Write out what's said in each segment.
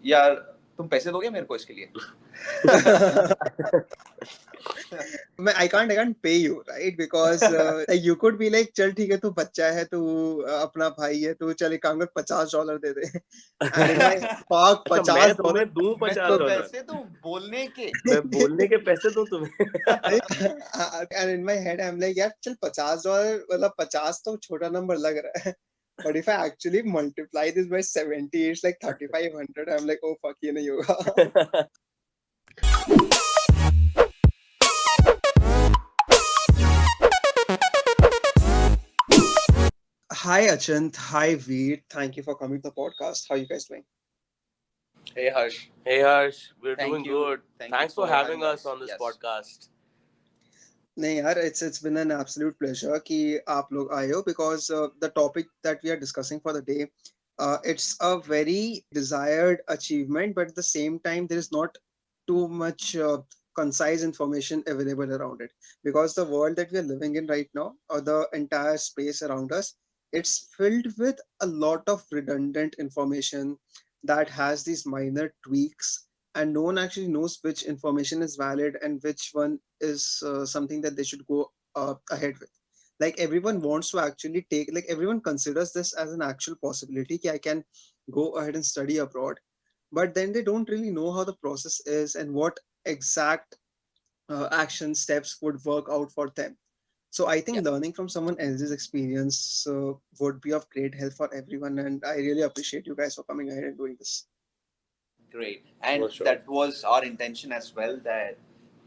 यार तुम पैसे दोगे मेरे को इसके लिए? I can't pay you, right? Because you could be like, चल ठीक है, तू बच्चा है, तू अपना भाई है, तू चल एक काम कर, $50 दे दे. And in my fuck, अच्छा मैं $50. तुम्हें दूं मैं तो $50? पैसे दूं बोलने के? मैं बोलने के पैसे दूं तुम्हें? And in my head I'm like, यार चल $50, मतलब 50 तो छोटा नंबर लग रहा है. But if I actually multiply this by 70, it's like 3,500. I'm like, oh fuck, ये नहीं होगा. Hi Achint, hi Veer. Thank you for coming to the podcast. How are you guys doing? Hey Harsh. Hey Harsh, we're Thank doing you. good. Thank Thanks you for for having having us us. on this Yes. podcast. नहीं यार, it's been an absolute pleasure कि आप लोग आए हो, because the topic that we are discussing for the day, it's a very desired achievement, but at the same time there is not too much concise information available around it, because the world that we are living in right now, or the entire space around us, it's filled with a lot of redundant information that has these minor tweaks, and no one actually knows which information is valid and which one is something that they should go ahead with. Like everyone wants to actually take, like everyone considers this as an actual possibility that I can go ahead and study abroad, but then they don't really know how the process is and what exact action steps would work out for them. So I think learning from someone else's experience would be of great help for everyone, and I really appreciate you guys for coming ahead and doing this. Great. And For sure. that was our intention as well, that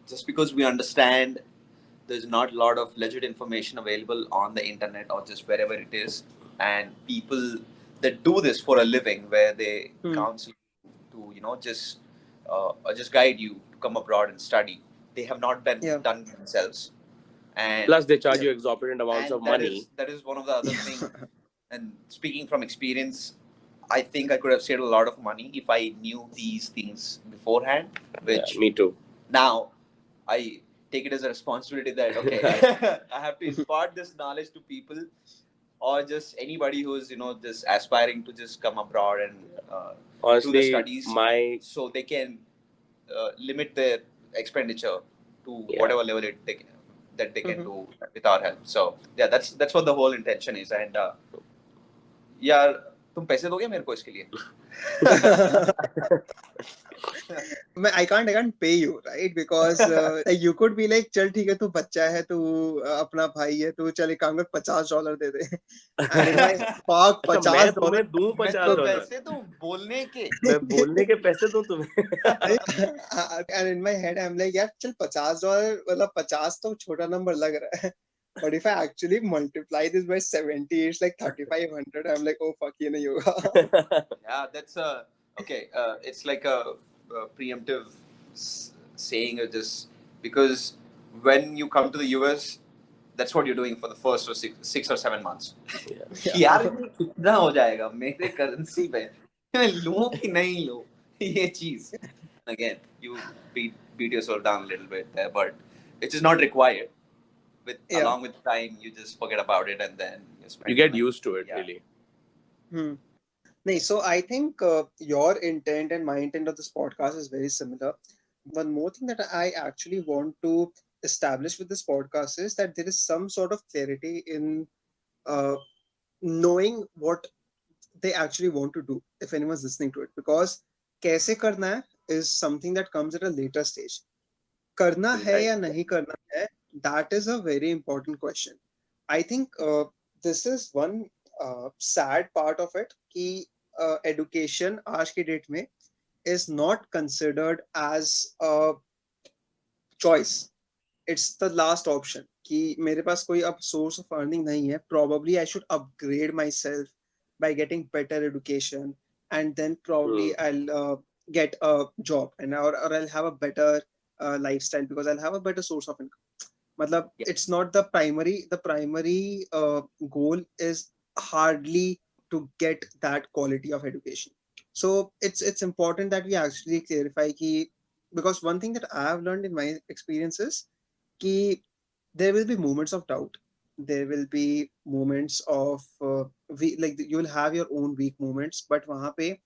just because we understand there's not a lot of legit information available on the internet or just wherever it is, and people that do this for a living, where they counsel you to, just guide you to come abroad and study, they have not been done themselves. And Plus, they charge you exorbitant amounts of money. that is one of the other things. And speaking from experience, I think I could have saved a lot of money if I knew these things beforehand. Which Yeah, me too. Now I take it as a responsibility that okay, I have to impart this knowledge to people, or just anybody who's just aspiring to just come abroad and Honestly, do the studies, so they can limit their expenditure to whatever level that they can do with our help. So yeah, that's what the whole intention is. And यार तुम पैसे दोगे मेरे को इसके लिए? I can't pay you, right? Because you could be like, चल ठीक है, तू बच्चा है, तू अपना भाई है, तू चल एक काम कर, $50 दे दे. And in my fuck, अच्छा मैं $50. तुम्हें दूं मैं तो $50? पैसे दूं बोलने के? मैं बोलने के पैसे दूं तुम्हें? And in my head I'm like, यार चल $50, मतलब 50 तो छोटा नंबर लग रहा है. But if I actually multiply this by 70, it's like 3,500. I'm like, oh fuck, ये नहीं होगा. Yeah, that's okay. It's like a preemptive saying, or just because when you come to the US, that's what you're doing for the first or 6 or 7 months. यार ये कितना हो जाएगा मेरे currency पे? मैं लूं कि नहीं लूं ये चीज? Again, you beat yourself down a little bit there, but it is not required. Along with time, you just forget about it, and then you get used to it, really. No, so I think your intent and my intent of this podcast is very similar. One more thing that I actually want to establish with this podcast is that there is some sort of clarity in knowing what they actually want to do if anyone's listening to it. Because kaise karna hai is something that comes at a later stage. Karna hai ya nahi karna hai, that is a very important question. I think this is one sad part of it, कि education आज की date में is not considered as a choice. It's the last option कि मेरे पास कोई अब source of earning नहीं है, probably I should upgrade myself by getting better education, and then probably I'll get a job, and or I'll have a better lifestyle because I'll have a better source of income. मतलब it's not the primary goal is hardly to get that quality of education. So it's important that we actually clarify कि, because one thing that I have learned in my experience is कि there will be moments of doubt. There will be moments of like you'll have your own weak moments, but वहाँ पे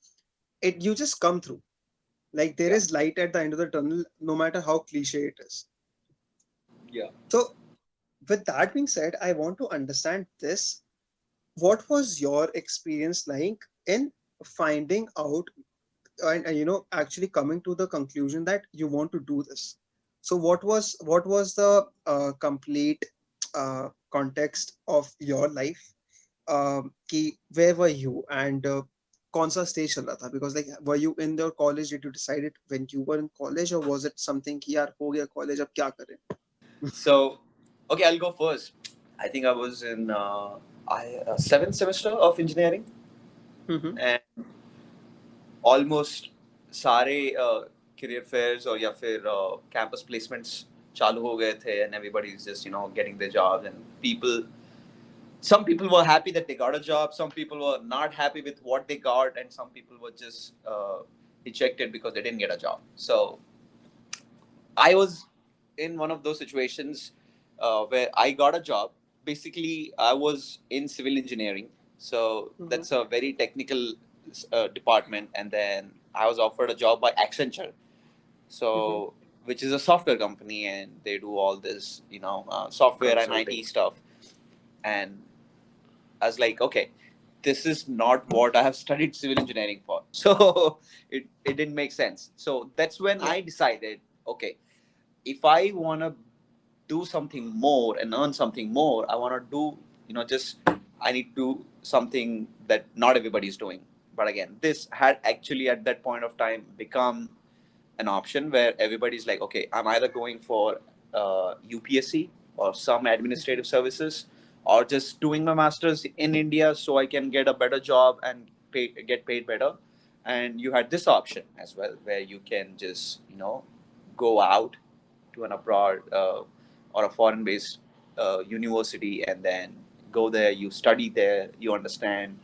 you just come through. Like there Yeah. is light at the end of the tunnel, no matter how cliche it is. Yeah. So with that being said, I want to understand this. What was your experience like in finding out and actually coming to the conclusion that you want to do this? So what was the complete context of your life? कि where were you and कौन सा stage चल रहा था? Because like were you in your college? Did you decide it when you were in college, or was it something कि यार हो गया college, अब क्या करें? So, okay, I'll go first. I think I was in seventh semester of engineering, Mm-hmm. and almost सारे career fairs or या फिर campus placements चालू हो गए थे, and everybody's just getting their jobs, and some people were happy that they got a job, some people were not happy with what they got, and some people were just ejected because they didn't get a job. So I was in one of those situations where I got a job. Basically, I was in civil engineering, so Mm-hmm. that's a very technical department. And then I was offered a job by Accenture, so which is a software company, and they do all this, software and IT stuff. And I was like, okay, this is not what I have studied civil engineering for. So it didn't make sense. So that's when Yeah. I decided, okay, if I want to do something more and earn something more, I want to do, just I need to do something that not everybody is doing. But again, this had actually at that point of time become an option where everybody's like, okay, I'm either going for UPSC or some administrative services, or just doing my master's in India so I can get a better job and get paid better. And you had this option as well where you can just, go out to an abroad or a foreign based university, and then go there, you study there, you understand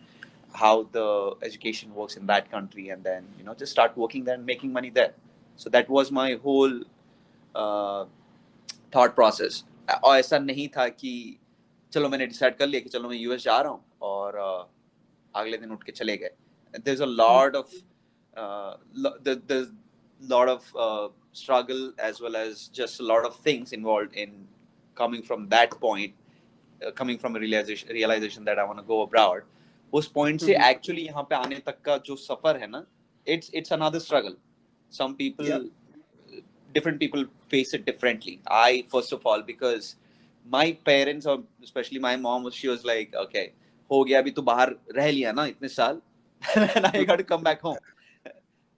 how the education works in that country, and then just start working there and making money there. So that was my whole uh, thought process. और ऐसा नहीं था कि चलो मैंने decide कर लिया कि चलो मैं यूएस जा रहा हूँ और अगले दिन उठ के चले गए. There's a lot of there's lot of struggle, as well as just a lot of things involved in coming from that point, coming from a realization that I want to go abroad. उस point से actually यहाँ पे आने तक का जो सफर है ना, it's another struggle. Some people, Yeah. different people face it differently. I, first of all, because my parents, or especially my mom, she was like, okay, हो गया अभी तू बाहर रह लिया ना इतने साल, and I got to come back home.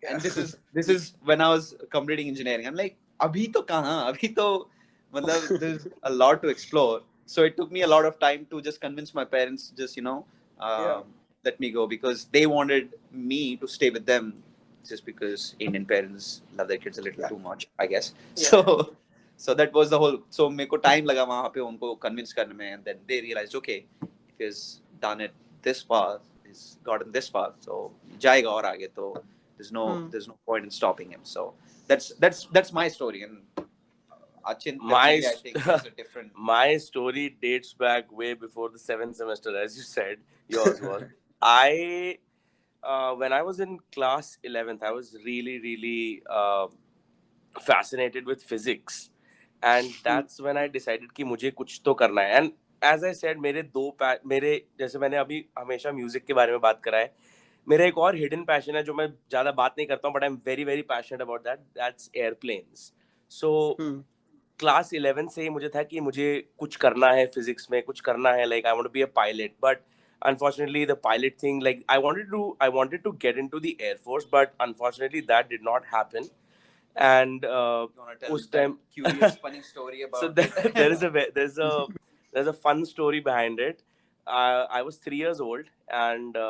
Yeah. And this is when I was completing engineering. I'm like, अभी तो कहाँ, अभी तो मतलब there's a lot to explore. So it took me a lot of time to just convince my parents, just Yeah. let me go, because they wanted me to stay with them, just because Indian parents love their kids a little Yeah. too much, I guess. Yeah. So that was the whole. So मेरे को time लगा वहाँ पे उनको convince करने में, and then they realized, okay, if he's done it this far, he's gotten this far, so जाएगा और आगे, तो there's no point in stopping him. So that's my story, and Achin, My definitely I think it's a different. my story dates back way before the seventh semester, as you said. Yours was. I when I was in class 11th, I was really, really fascinated with physics, and that's when I decided कि मुझे कुछ तो करना है. And as I said, मेरे जैसे मैंने अभी हमेशा म्यूजिक के बारे में बात करा है, मेरा एक और हिडन पैशन है जो मैं ज्यादा बात नहीं करता हूँ, but I am very very passionate about that. That's airplanes. So class 11 से ही मुझे था कि मुझे कुछ करना है फिजिक्स में, कुछ करना है, like I want to be a pilot. But unfortunately the pilot thing, like I wanted to get into the Air Force, but unfortunately that did not happen. And You want to tell उस that time curious, funny story about so it? there's a fun story behind it. I was 3 years old, and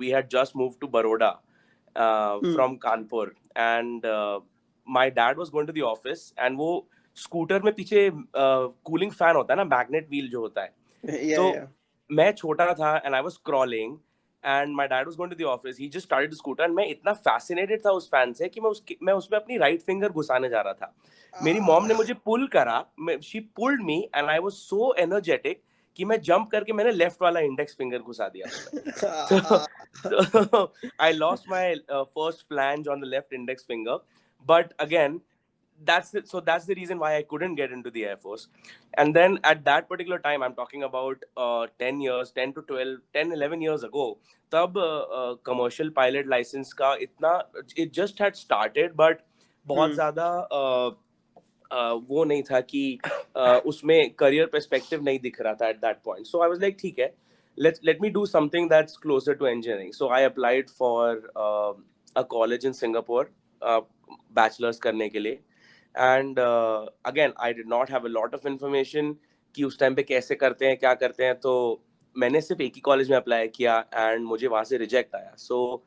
we had just moved to Baroda from Kanpur, and my dad was going to the office, and वो scooter में पीछे cooling fan होता है ना, magnet wheel जो होता है. Yeah. तो Yeah. मैं छोटा था, and I was crawling, and my dad was going to the office. He just started the scooter, and मैं इतना fascinated था उस फैन से कि मैं उसमें अपनी राइट फिंगर घुसाने जा रहा था. मेरी मॉम ने मुझे पुल करा, she pulled me, and I was so energetic कि मैं जंप करके मैंने लेफ्ट वाला इंडेक्स फिंगर घुसा दिया उसमें. So I lost my first flange on the left index finger. But again, that's the reason why I couldn't get into the Air Force. And then at that particular time, I'm talking about 10 years, 10 to 12, 10, 11 years ago, तब commercial pilot license का इतना, it just had started, but बहुत ज़्यादा वो नहीं था कि उसमें career perspective नहीं दिख रहा था at that point. So I was like, ठीक है, let me do something that's closer to engineering. So I applied for a college in Singapore, bachelor's करने के लिए. And again, I did not have a lot of information कि उस time पे कैसे करते हैं, क्या करते हैं. तो मैंने सिर्फ एक ही कॉलेज में अप्लाई किया एंड मुझे वहाँ से रिजेक्ट आया. So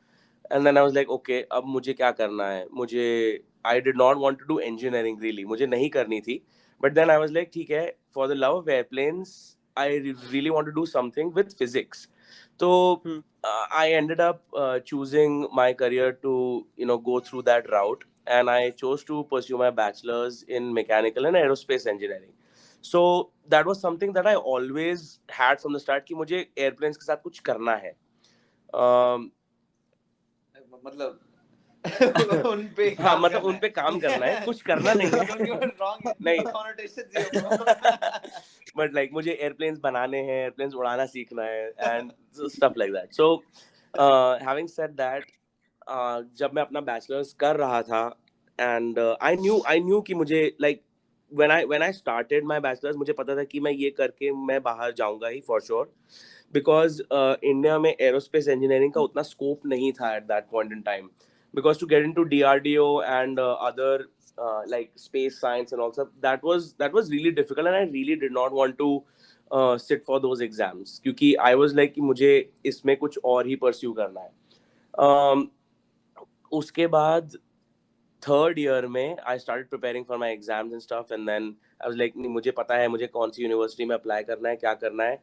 and then I was like okay, अब मुझे क्या करना है. मुझे I did not want to do engineering, really मुझे नहीं करनी थी. But then I was like ठीक है, for the love of airplanes I really want to do something with physics. तो I ended up choosing my career to go through that route, and I chose to pursue my bachelor's in mechanical and aerospace engineering. So that was something that I always had from the start कि मुझे airplanes के साथ कुछ करना है. मतलब उन पे हाँ, मतलब उन पे काम करना है, कुछ करना नहीं है. नहीं. But like मुझे airplanes बनाने हैं, airplanes उड़ाना सीखना है, and stuff like that. So having said that, जब मैं अपना bachelor's कर रहा था, and I knew कि मुझे like when I started my bachelor's मुझे पता था कि मैं ये करके मैं बाहर जाऊंगा ही for sure, because इंडिया में aerospace engineering का उतना scope नहीं था at that point in time. Because to get into DRDO and other like space science and all stuff, that was really difficult, and I really did not want to sit for those exams क्योंकि I was like कि मुझे इसमें कुछ और ही pursue करना है. उसके बाद third year में I started preparing for my exams and stuff, and then I was like मुझे पता है मुझे कौन सी यूनिवर्सिटी में अप्लाई करना है, क्या करना है.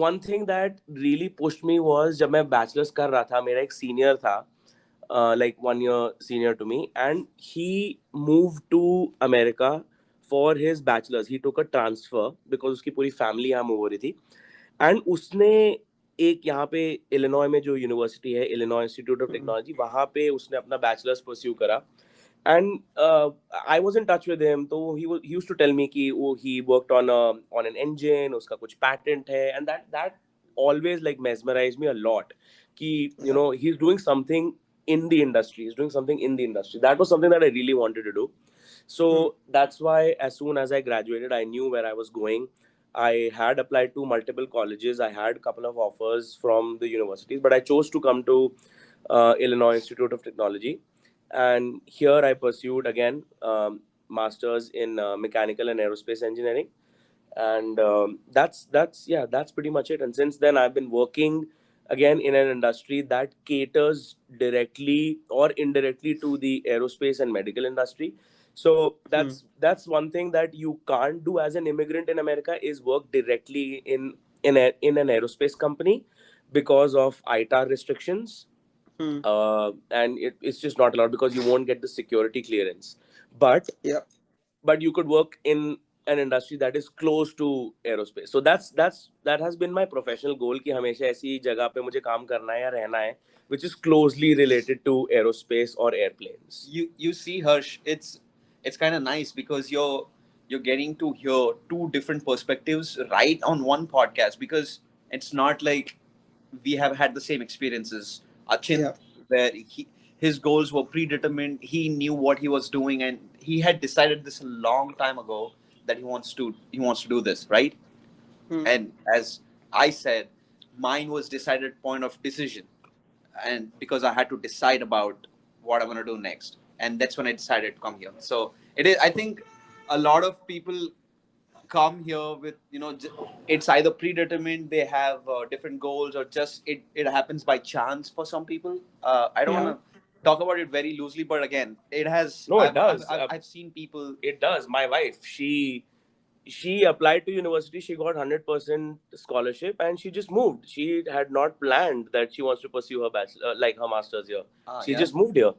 One thing that really pushed me was जब मैं bachelor's कर रहा था, मेरा एक senior था, like 1 year senior to me, and he moved to America for his bachelor's. He took a transfer because उसकी पूरी family यहाँ move हो रही थी, and उसने एक यहाँ पे इलिनॉय में जो यूनिवर्सिटी है, इलिनॉय इंस्टीट्यूट ऑफ टेक्नोलॉजी, वहाँ पे उसने अपना बैचलर्स परस्यू करा. And I was in touch with him, तो he used to tell me कि वो he worked on an engine, उसका कुछ patent है, and that always like mesmerized me a lot कि he's doing something in the industry, that was something that I really wanted to do. So that's why as soon as I graduated, I knew where I was going. I had applied to multiple colleges, I had a couple of offers from the universities, but I chose to come to Illinois Institute of Technology. And here I pursued again masters in mechanical and aerospace engineering, and that's pretty much it. And since then I've been working again in an industry that caters directly or indirectly to the aerospace and medical industry. So that's one thing that you can't do as an immigrant in America, is work directly in an aerospace company because of ITAR restrictions. And it's just not allowed because you won't get the security clearance. But you could work in an industry that is close to aerospace. So that has been my professional goal कि हमेशा ऐसी जगह पे मुझे काम करना है या रहना है which is closely related to aerospace or airplanes. You see, Harsh, it's kind of nice because you're getting to hear two different perspectives right on one podcast, because it's not like we have had the same experiences. Achint, where his goals were predetermined, he knew what he was doing, and he had decided this a long time ago that he wants to do this, right? And as I said, mine was decided point of decision, and because I had to decide about what I'm going to do next, and that's when I decided to come here. So it is, I think a lot of people come here with it's either predetermined, they have different goals, or just it happens by chance for some people. I don't want to talk about it very loosely, but again, it has it does. I've seen people. It does. My wife, she applied to university, she got 100% scholarship, and she just moved. She had not planned that she wants to pursue her bachelor, like her master's here. She just moved here.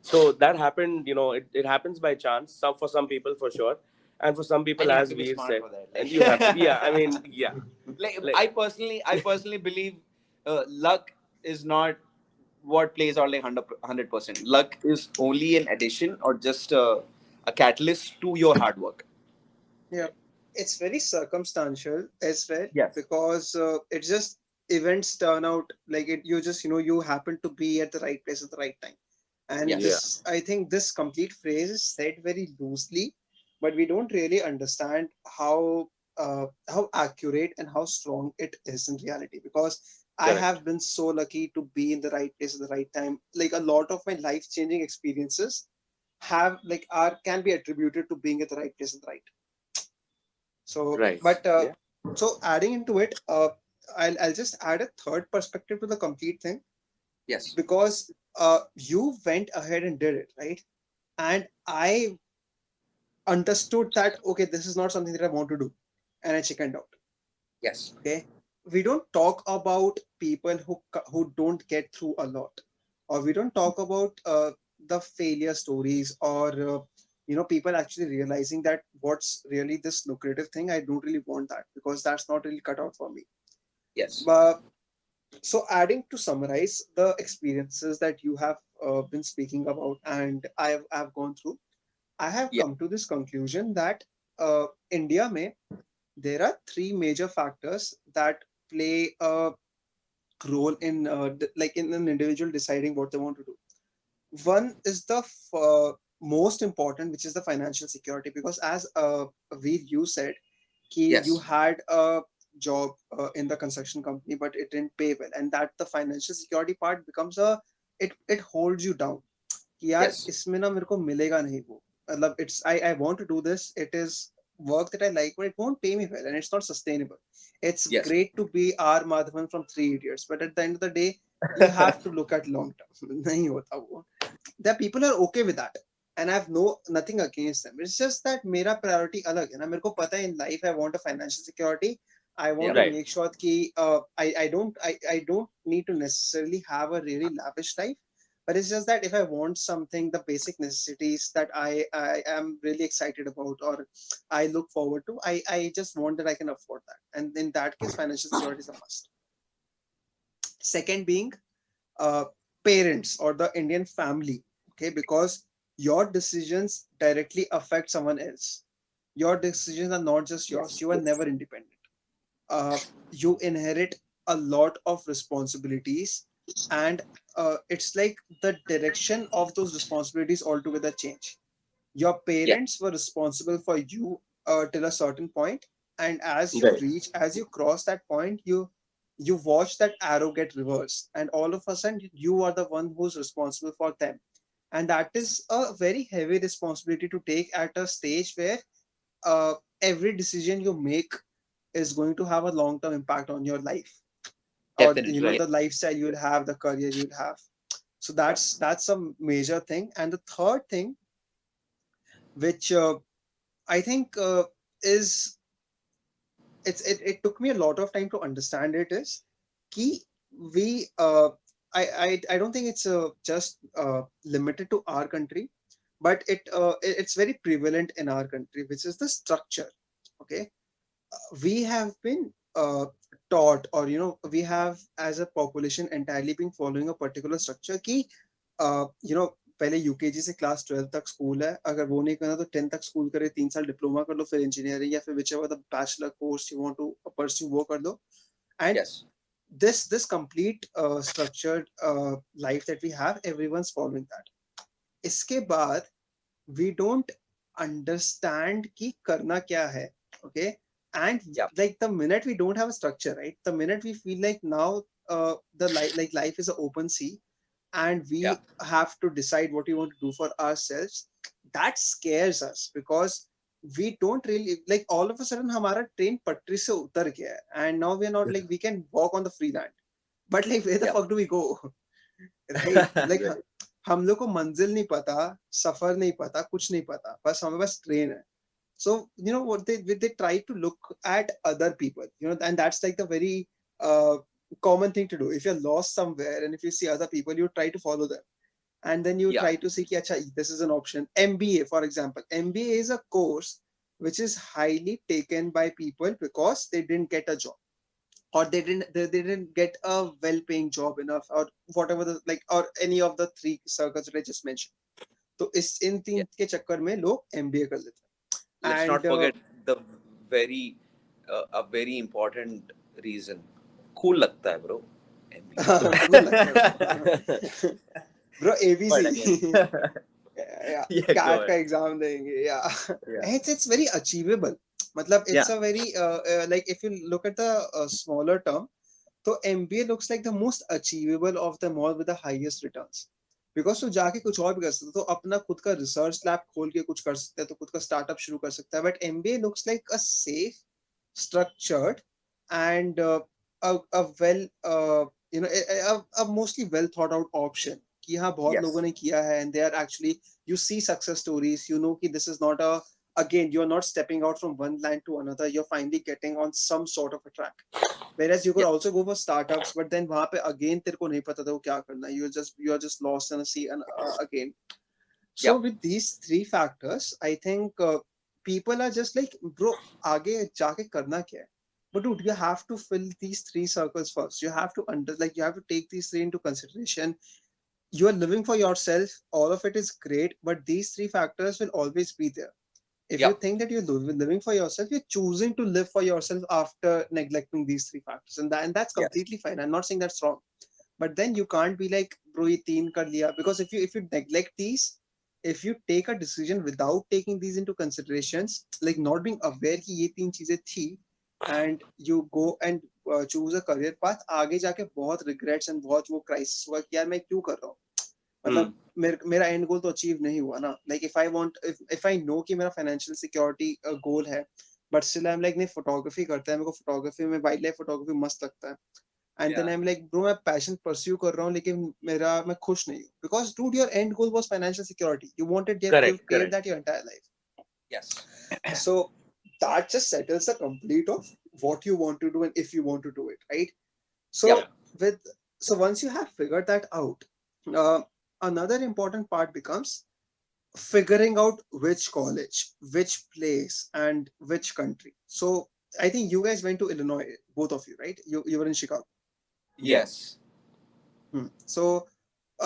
So that happened, it happens by chance, for some people for sure. And for some people, And you have as to be Veer smart said, for that. and you have to, yeah, I mean, yeah. Like- I personally believe luck is not what plays out like 100%. Luck is only an addition or just a catalyst to your hard work. Yeah, it's very circumstantial as well, Yes. because it's just events turn out like it. You just you happen to be at the right place at the right time, and Yes. Yeah. this I think this complete phrase is said very loosely, but we don't really understand how accurate and how strong it is in reality. Because I Correct. have been so lucky to be in the right place at the right time. Like a lot of my life changing experiences have like are can be attributed to being at the right place at the right. So, Right. but Yeah. so adding into it, I'll just add a third perspective to the complete thing, Yes. because you went ahead and did it, right? And I understood that okay, this is not something that I want to do, and I chickened out. Yes. Okay, we don't talk about people who don't get through a lot, or we don't talk about the failure stories, or people actually realizing that what's really this lucrative thing. I don't really want that, because that's not really cut out for me. Yes. But so adding to summarize the experiences that you have been speaking about, and I've gone through, I have Yeah. come to this conclusion that India may there are three major factors that play a role in like in an individual deciding what they want to do. One is the most important, which is the financial security, because as Veer, you said, you Yes. had a job in the construction company, but it didn't pay well, and that the financial security part becomes a it holds you down. कि यार Yes. इसमें ना मेरे को मिलेगा नहीं वो, मतलब it's I want to do this, it is work that I like, but it won't pay me well and it's not sustainable. It's Yes. great to be R Madhavan from Three Idiots, but at the end of the day you have to look at long term. नहीं होता वो. There people are okay with that, and I have nothing against them. It's just that मेरा priority अलग है ना. मेरे को पता है in life I want a financial security. I want Yeah. to Right. make sure that I don't need to necessarily have a really lavish life, but it's just that if I want something, the basic necessities that I am really excited about, or I look forward to, I just want that I can afford that, and in that case financial security is a must. Second being uh, parents or the Indian family, okay, because your decisions directly affect someone else. Your decisions are not just yours. Yes. You are never independent. You inherit a lot of responsibilities, and it's like the direction of those responsibilities altogether change. Your Yeah. parents were responsible for you till a certain point, and Right. as you cross that point, you watch that arrow get reversed, and all of a sudden you are the one who's responsible for them, and that is a very heavy responsibility to take at a stage where every decision you make is going to have a long term impact on your life, or Definitely. Right. the lifestyle you'll have, the career you'll have. So Yeah. that's a major thing. And the third thing, which I think is it took me a lot of time to understand it, is key. We I don't think it's just limited to our country, but it's very prevalent in our country, which is the structure. Okay, we have been taught, or we have as a population entirely been following a particular structure कि पहले UKG से class 12 तक school है, अगर वो नहीं करना तो 10 तक स्कूल करे, 3 साल डिप्लोमा कर लो, फिर इंजीनियरिंग या फिर whichever the bachelor course you want to pursue वो कर लो. And Yes. this complete structured life that we have, everyone's following that. इसके बाद we don't understand कि करना क्या है. Okay, and Yeah. like the minute we don't have a structure, right, the minute we feel like now the life is an open sea, and we Yeah. have to decide what we want to do for ourselves, that scares us, because we don't really like, all of a sudden हमारा train पटरी से उतर गया है, and now we are not like we can walk on the free land, but like where the Yeah. fuck do we go? Right, like Right. हम लोग को मंजिल नहीं पता, सफर नहीं पता, कुछ नहीं पता, बस हमें बस ट्रेन है. So what they try to look at other people, and that's like the very common thing to do. If you're lost somewhere and if you see other people, you try to follow them, and then you Yeah. try to see कि अच्छा this is an option. MBA, for example, MBA is a course which is highly taken by people because they didn't get a job, or they didn't get a well-paying job enough, or whatever the like, or any of the three circles that I just mentioned. तो इस इन तीन Yeah. के चक्कर में लोग MBA कर लेते हैं. Let's not And forget the very a very important reason. Cool लगता है bro. cool लगता है bro. ABC. But again, Yeah, yeah, go CAT का ahead. एग्जाम देंगे. Yeah, Yeah. it's very achievable. मतलब it's Yeah. a very like if you look at the smaller term, तो MBA looks like the most achievable of them all with the highest returns. Because तो जाके कुछ और भी कर सकते, तो अपना खुद का रिसर्च लैब खोल के कुछ कर सकता है, तो खुद का स्टार्टअप शुरू कर सकता है. But MBA looks like a safe, structured, and a well you know a mostly well thought out option. कि हाँ बहुत Yes. लोगों ने किया है, and they are actually, you see success stories, you know कि this is not a, again you're not stepping out from one line to another, you're finally getting on some sort of a track. Whereas you could Yeah. also go for startups, but then वहाँ पे again तेरे को नहीं पता था वो क्या करना है. You are just lost in a sea and again. So Yeah. with these three factors, I think people are just like, bro, आगे जाके करना क्या है? But dude, you have to fill these three circles first. You have to you have to take these three into consideration. You are living for yourself. All of it is great, but these three factors will always be there. If you Yeah. think that you're living for yourself, you're choosing to live for yourself after neglecting these three factors, and that's Yes. completely fine. I'm not saying that's wrong, but then you can't be like, bro, ye teen kar liya, because if you neglect these, if you take a decision without taking these into considerations, like not being aware कि ये तीन चीजें थी, and you go and choose a career path, आगे जाके बहुत regrets and बहुत वो crisis हुआ कि यार मैं क्यों कर रहा हूँ. मतलब मेरा एंड गोल तो अचीव नहीं हुआ ना. लाइक इफ आई नो कि मेरा फाइनेंशियल सिक्योरिटी गोल है, but still I am like नहीं, फोटोग्राफी करता है, मेरे को फोटोग्राफी में, वाइल्ड लाइफ फोटोग्राफी मस्त लगता है, and then I am like bro मैं पैशन परस्यू कर रहा हूँ, लेकिन मैं खुश नहीं हूँ, because dude your end goal was financial security. You wanted, you've Correct, craved correct. that your entire life. Yes. So that just settles the complete of what you want to do and if you want to do it, right? So Yeah. so once you have figured that out, uh, another important part becomes figuring out which college, which place, and which country. So I think you guys went to Illinois, both of you, right? You were in Chicago. Yes. So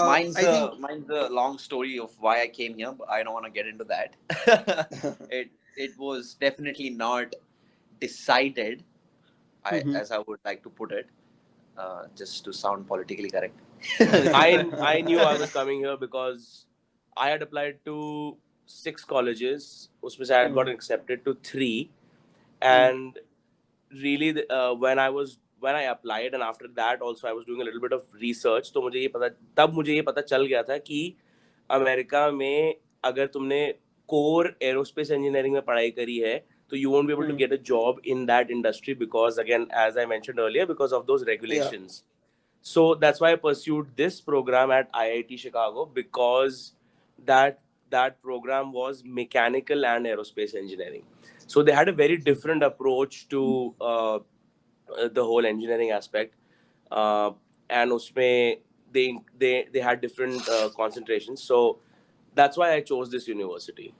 Mine's I think mine's a long story of why I came here, but I don't want to get into that. It was definitely not decided, Mhm. as I would like to put it, just to sound politically correct. I knew I was coming here because I had applied to 6 colleges. उसमें से I had gotten accepted to 3, and really when I applied, and after that also I was doing a little bit of research. तो मुझे ये पता चल गया था कि अमेरिका में अगर तुमने कोर एरोस्पेस इंजीनियरिंग में पढ़ाई करी है, तो you won't be able to get a job in that industry because, again, as I mentioned earlier, because of those regulations. So that's why I pursued this program at IIT Chicago, because that program was mechanical and aerospace engineering. So they had a very different approach to the whole engineering aspect, and usme they had different concentrations. So that's why I chose this university.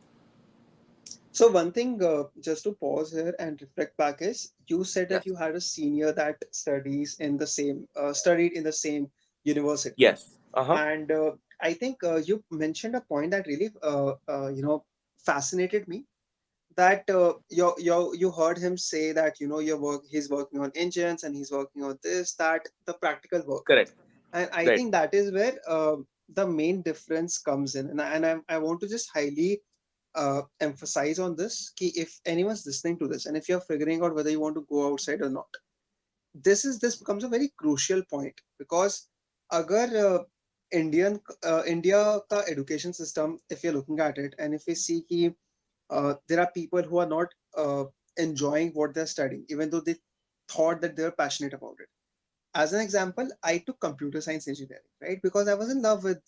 So one thing, just to pause here and reflect back, is you said that Yes. you had a senior that studied in the same university. Yes. And I think you mentioned a point that really fascinated me. That you heard him say that he's working on engines and he's working on this, that the practical work. Correct. And I Right. think that is where the main difference comes in. And I want to just highly emphasize on this, कि if anyone's listening to this and if you're figuring out whether you want to go outside or not, this becomes a very crucial point. Because अगर India का education system, if you're looking at it, and if we see कि there are people who are not enjoying what they're studying, even though they thought that they were passionate about it. As an example, I took computer science engineering, right? Because I was in love with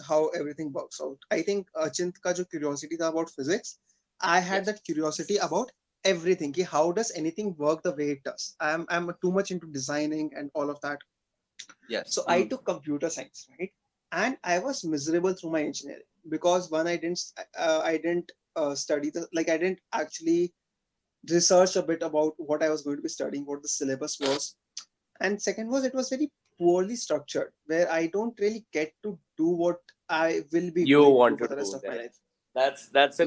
how everything works out. I think Achint ka jo curiosity tha about physics, I had Yes. that curiosity about everything. Ki how does anything work the way it does? I'm too much into designing and all of that. Yes. So I took computer science, right? And I was miserable through my engineering because one, I didn't study I didn't actually research a bit about what I was going to be studying, what the syllabus was. And second was, it was very poorly structured, where I don't really get to do what I will be You going to do want for to the rest do of my that. life.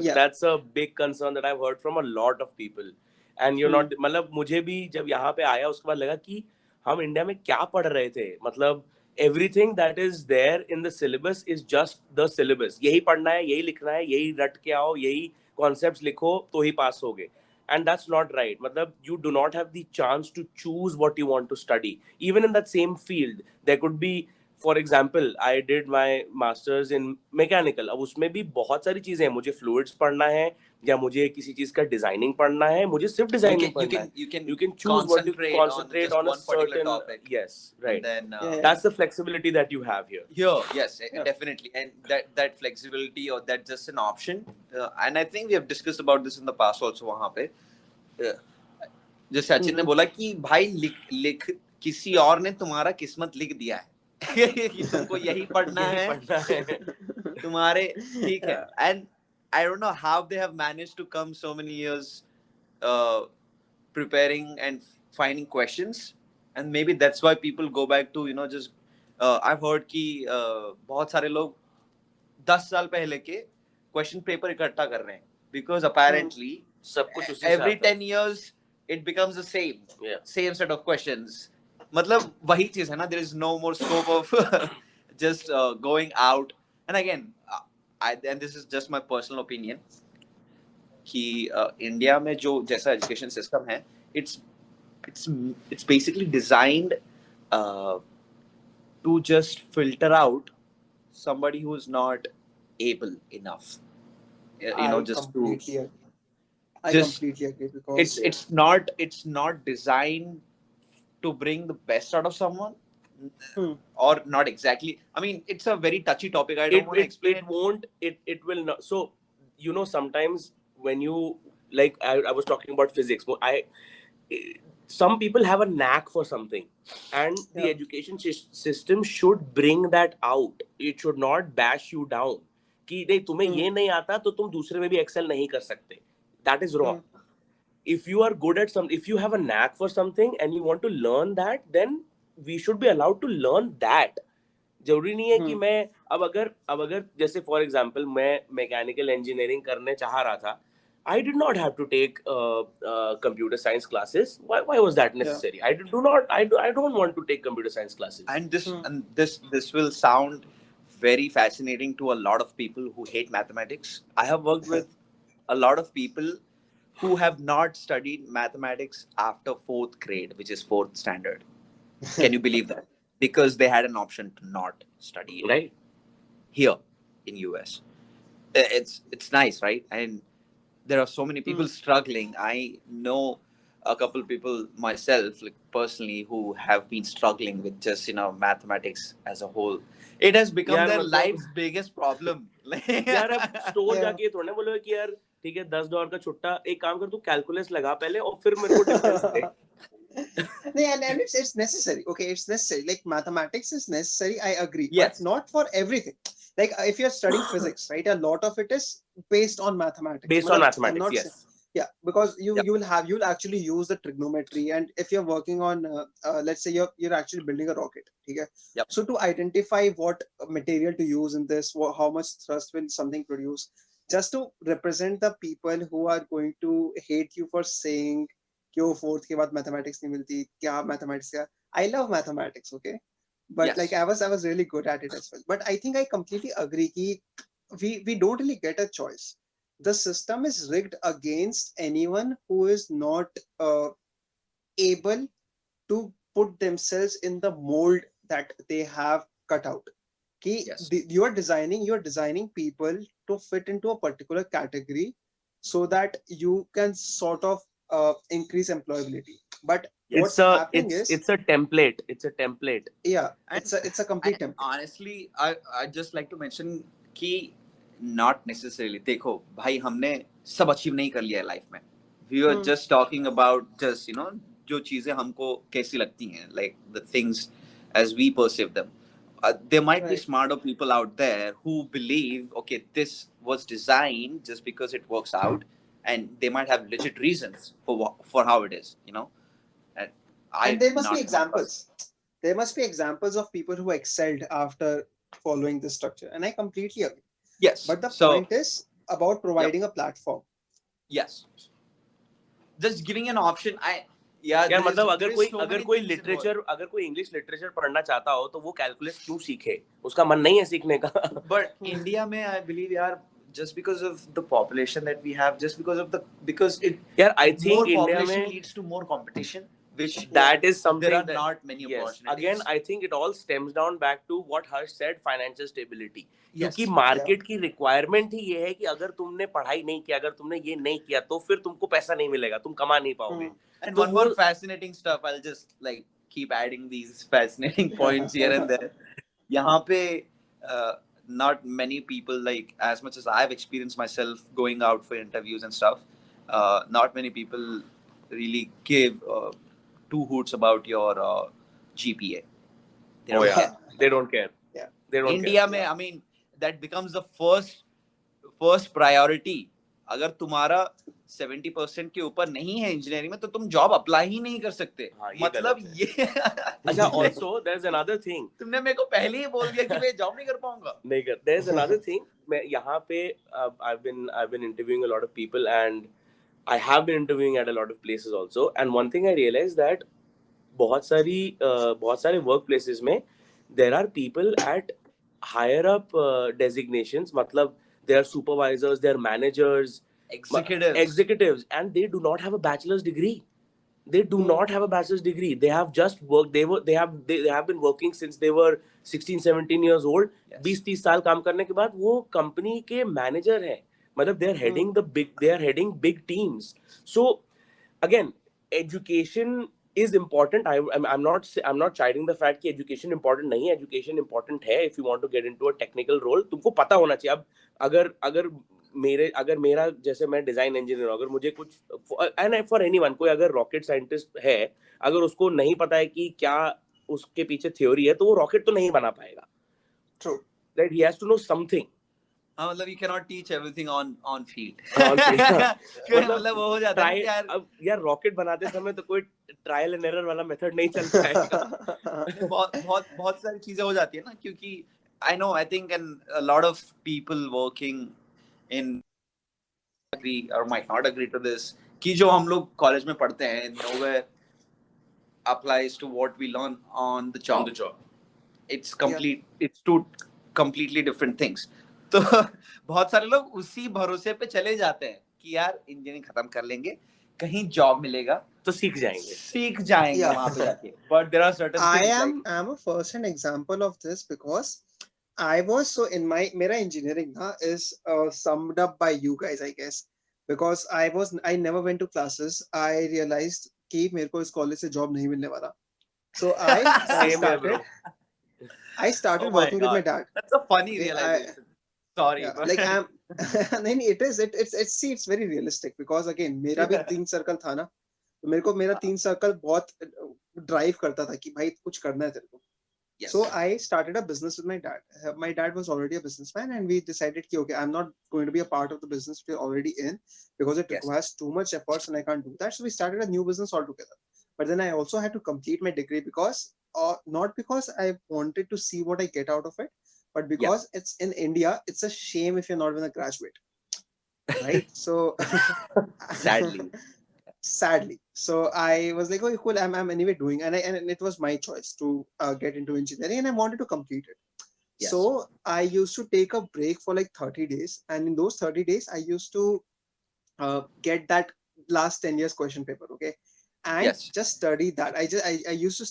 Yeah. That's a big concern that I've heard from a lot of people. And you're not, मतलब मुझे भी जब यहाँ पे आया उसके बाद लगा कि हम इंडिया में क्या पढ़ रहे थे, मतलब everything that is there in the syllabus is just the syllabus. यही पढ़ना है, यही लिखना है, यही रट के आओ, यही concepts लिखो तो ही पास होगे. And that's not right. मतलब you do not have the chance to choose what you want to study. Even in that same field, there could be, for example I did my masters in mechanical. अब उसमें भी बहुत सारी चीजें हैं, मुझे fluids पढ़ना है या मुझे किसी चीज का डिजाइनिंग पढ़ना है, मुझे सिर्फ डिजाइनिंग पढ़ना है. You can choose what you concentrate on a certain topic. Yes, right. And then That's the flexibility that you have here. Yes, definitely. And that flexibility, or that just an option. And I think we have discussed about this in the past also. वहाँ पे जैसे सचिन ने बोला कि भाई लिख किसी और ने तुम्हारा किस्मत लिख दिया है कि तुमको यही पढ़ना है तुम्हारे, ठीक है. And I don't know how they have managed to come so many years preparing and finding questions, and maybe that's why people go back to just I've heard कि बहुत सारे लोग 10 साल पहले के क्वेश्चन पेपर इकट्ठा कर रहे हैं, because apparently सब कुछ उसी से every आता है. 10 years it becomes the same set of questions. मतलब वही चीज है ना, there is no more scope of just going out. And again, and this is just my personal opinion, कि इंडिया में जो जैसा एजुकेशन सिस्टम है, it's basically designed to just filter out somebody who is not able enough, just to I completely agree, because it's not designed to bring the best out of someone. Or not exactly. I mean, it's a very touchy topic. I don't want to explain. It will not. So sometimes when you, like, I was talking about physics, some people have a knack for something, and the education system should bring that out. It should not bash you down कि नहीं तुम्हें ये नहीं आता तो तुम दूसरे में भी excel नहीं कर सकते. That is wrong. If you are good at if you have a knack for something and you want to learn that, then we should be allowed to learn that. जरूरी नहीं है कि मैं अब अगर जैसे फॉर एग्जांपल मैं mechanical engineering करने चाह रहा था, I did not have to take computer science classes. Why was that necessary? I don't want to take computer science classes. And this will sound very fascinating to a lot of people who hate mathematics. I have worked with a lot of people who have not studied mathematics after 4th grade, which is 4th standard. Can you believe that? Because they had an option to not study it. Right. Here in US. It's nice, right? And there are so many people struggling. I know a couple people myself, like personally, who have been struggling with just mathematics as a whole. It has become their life's biggest problem. यार अब store जाके थोड़ा ना बोलो कि यार ठीक है $10 का छुट्टा, एक काम कर तू कैलकुलस लगा पहले और फिर मेरे को difference they. And it's necessary. Okay, it's necessary. Like mathematics is necessary. I agree. Yes. But not for everything. Like if you're studying physics, right? A lot of it is based on mathematics. Based on mathematics, yes. Yeah, because you'll actually use the trigonometry, and if you're working on, let's say you're actually building a rocket, okay? So to identify what material to use in this, how much thrust will something produce, just to represent the people who are going to hate you for saying कि वो 4th के बाद mathematics नहीं मिलती, क्या mathematics क्या? I love mathematics, okay? But like I was really good at it as well. But I think I completely agree कि we don't really get a choice. The system is rigged against anyone who is not able to put themselves in the mold that they have cut out. You are designing people to fit into a particular category so that you can sort of increase employability. But it's a template. It's a template. Yeah, it's a complete template. Honestly, I just like to mention कि not necessarily. देखो भाई, हमने सब achieve नहीं कर लिया है life में. We were just talking about just जो चीजें हमको कैसी लगती हैं, like the things as we perceive them. There might be smarter people out there who believe, okay, this was designed just because it works out, and they might have legit reasons for how it is, you know. And there must be examples. There must be examples of people who excelled after following this structure, and I completely agree. Yes. But the So point is about providing a platform. yes, just giving an option. यार there मतलब is अगर so कोई many things literature involved. अगर कोई English literature पढ़ना चाहता हो तो वो कैलकुलस क्यों सीखे, उसका मन नहीं है सीखने का. But India में I believe यार, just because of the population that we have, just because it, यार I think more India population में leads to more competition, which that is something there are that, not many yes, opportunities. again I think it all stems down back to what Harsh said, financial stability. Yes. क्योंकि market की requirement ही ये है कि अगर तुमने पढ़ाई नहीं किया, अगर तुमने ये नहीं किया तो फिर तुमको पैसा नहीं मिलेगा, तुम कमा नहीं पाओगे. And तो one more fascinating stuff, I'll just like keep adding these fascinating points here and there. यहाँ पे not many people, like as much as I've experienced myself going out for interviews and stuff, not many people really give two hoots about your GPA. They don't care. They don't care. Yeah. They don't India care. में, I mean, that becomes the first priority. अगर तुम्हारा 70% के ऊपर नहीं है engineering में तो तुम जॉब अप्लाई ही नहीं कर सकते. मतलब ये अच्छा, also there's another thing. तुमने मेरे को पहले ही बोल दिया कि मैं जॉब नहीं कर पाऊंगा. नहीं कर. There's another thing. मैं यहाँ पे I've been interviewing a lot of people, and I have been interviewing at a lot of places also. And one thing I realized that बहुत सारे workplaces में there are people at higher up designations. मतलब they are supervisors, they are managers, executives, and they do not have a bachelor's degree. They do not have a bachelor's degree. They have just worked. They have been working since they were 16, 17 years old. 20-30 साल काम करने के बाद वो company के manager हैं. मतलब they are heading big teams. So again, education is important. I'm not chiding the fact कि education important नहीं है. Education important है if you want to get into a technical role. तुमको पता होना चाहिए. अब अगर मेरा जैसे मैं डिजाइन इंजीनियर हूँ, अगर मुझे कुछ एंड फॉर एनीवन, कोई अगर रॉकेट साइंटिस्ट है, अगर उसको नहीं पता है कि क्या उसके पीछे थ्योरी है तो वो रॉकेट तो नहीं बना पाएगा. True. That he has to know something. मतलब you cannot teach everything on field. मतलब वो हो जाता है यार. अब यार रॉकेट बनाते समय तो कोई ट्रायल एंड एरर वाला मेथड नहीं चल पाएगा. बहुत सारी चीजें हो जाती है ना, क्योंकि I think and a lot of people working in agree or might not agree to this कि जो हम लोग कॉलेज में पढ़ते हैं nowhere applies to what we learn on the job. It's two completely different things. तो बहुत सारे लोग उसी भरोसे पे चले जाते हैं कि यार इंजीनियरिंग खत्म कर लेंगे, कहीं जॉब मिलेगा तो सीख जाएंगे वहां पे जाके. But there are certain things. I am a first-hand example of this because I was so in मेरा engineering is summed up by you guys, I guess, because I never went to classes. I realized कि मेरे को इस college से job नहीं मिलने वाला. So I started working with my dad. That's a funny realization. Sorry, yeah, like it's very realistic because again मेरा भी 3 सर्कल था ना, तो मेरे को मेरा 3 सर्कल बहुत ड्राइव करता था कि भाई कुछ करना है तेरे को. So I started a business with my dad. My dad was already a businessman, and we decided कि okay, I'm not going to be a part of the business we're already in because it requires too much efforts and I can't do that. So we started a new business altogether. But then I also had to complete my degree because not because I wanted to see what I get out of it, but because it's in India, it's a shame if you're not even a graduate, right? So sadly, so I was like, oh cool, I'm anyway doing, and it was my choice to get into engineering, and I wanted to complete it. So I used to take a break for like 30 days, and in those 30 days I used to get that last 10 years question paper, okay, and just study that. I used to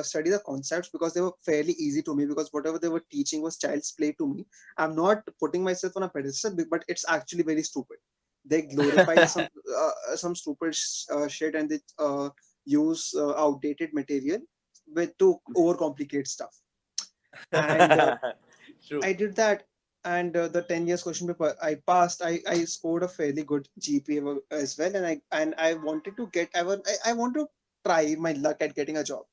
study the concepts because they were fairly easy to me, because whatever they were teaching was child's play to me. I'm not putting myself on a pedestal, but it's actually very stupid. They glorify some stupid shit, and they use outdated material to overcomplicate stuff. And I did that, and the 10 years question paper I passed. I scored a fairly good GPA as well, and I wanted to get I want to try my luck at getting a job,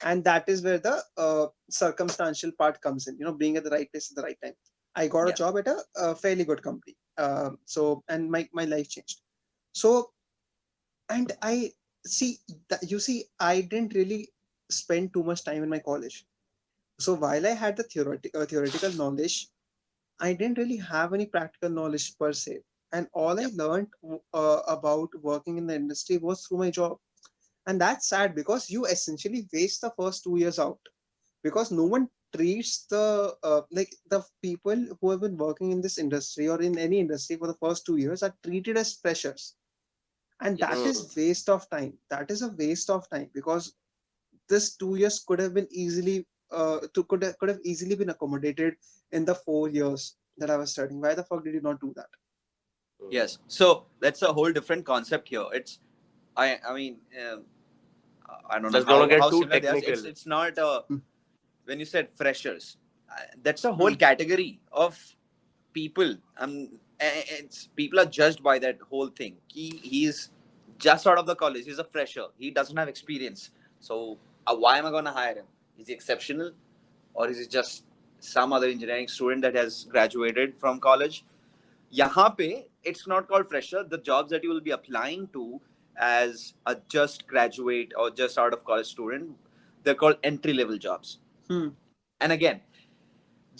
and that is where the circumstantial part comes in. You know, being at the right place at the right time. I got a job at a fairly good company. So and my life changed. So, and I see that, you see, I didn't really spend too much time in my college. So while I had the theoretical knowledge, I didn't really have any practical knowledge per se. And all I Yep. learned about working in the industry was through my job. And that's sad because you essentially waste the first 2 years out, because no one treats the like the people who have been working in this industry or in any industry for the first 2 years are treated as freshers. And that Yes. Mm. is waste of time. That is a waste of time, because this 2 years could have been easily could have easily been accommodated in the 4 years that I was studying. Why the fuck did you not do that? Yes. So that's a whole different concept here. It's I mean I don't know Just don't how get too similar they are. technical. It's not Hmm. when you said freshers, that's a whole Hmm. category of people. It's people are judged by that whole thing. He's just out of the college. He's a fresher. He doesn't have experience. So why am I going to hire him? Is he exceptional, or is he just some other engineering student that has graduated from college? यहाँ पे it's not called fresher. The jobs that you will be applying to as a just graduate or just out of college student, they're called entry level jobs. Hmm. And again,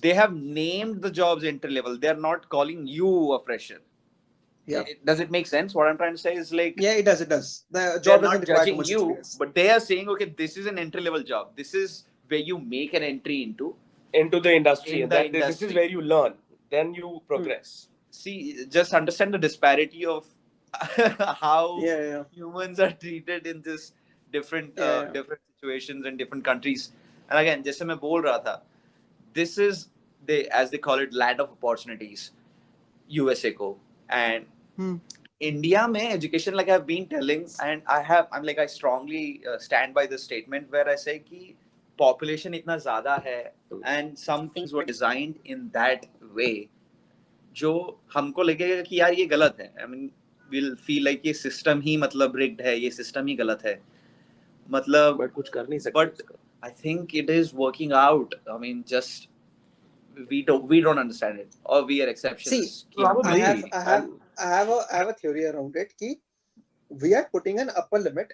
they have named the jobs entry level. They're not calling you a fresher. Yeah. Does it make sense? What I'm trying to say is like Yeah, it does. It does. The they're job doesn't not require too judging much you, experience. but they are saying, okay, this is an entry level job. This is where you make an entry Into the industry, in and the that this is industry. where you learn. Then you Hmm. progress. See, just understand the disparity of how Yeah, yeah, humans are treated in this yeah, yeah. different situations and different countries. And again, जैसे मैं बोल रहा था, this is they as they call it land of opportunities, USA को, and Hmm. India में education, like I've been telling, and I strongly stand by this statement where I say कि population इतना ज़्यादा है, and some things were designed in that way जो हमको लगेगा कि यार ये गलत है. I mean will feel like ये सिस्टम ही मतलब रिग्ड है, ये सिस्टम ही गलत है, मतलब बट कुछ कर नहीं सकते बट उसका. I think it is working out. I mean just we don't understand it, or we are See, exceptionists कि हम I नहीं have, Probably. I have, And I have a theory around it कि we are putting an upper limit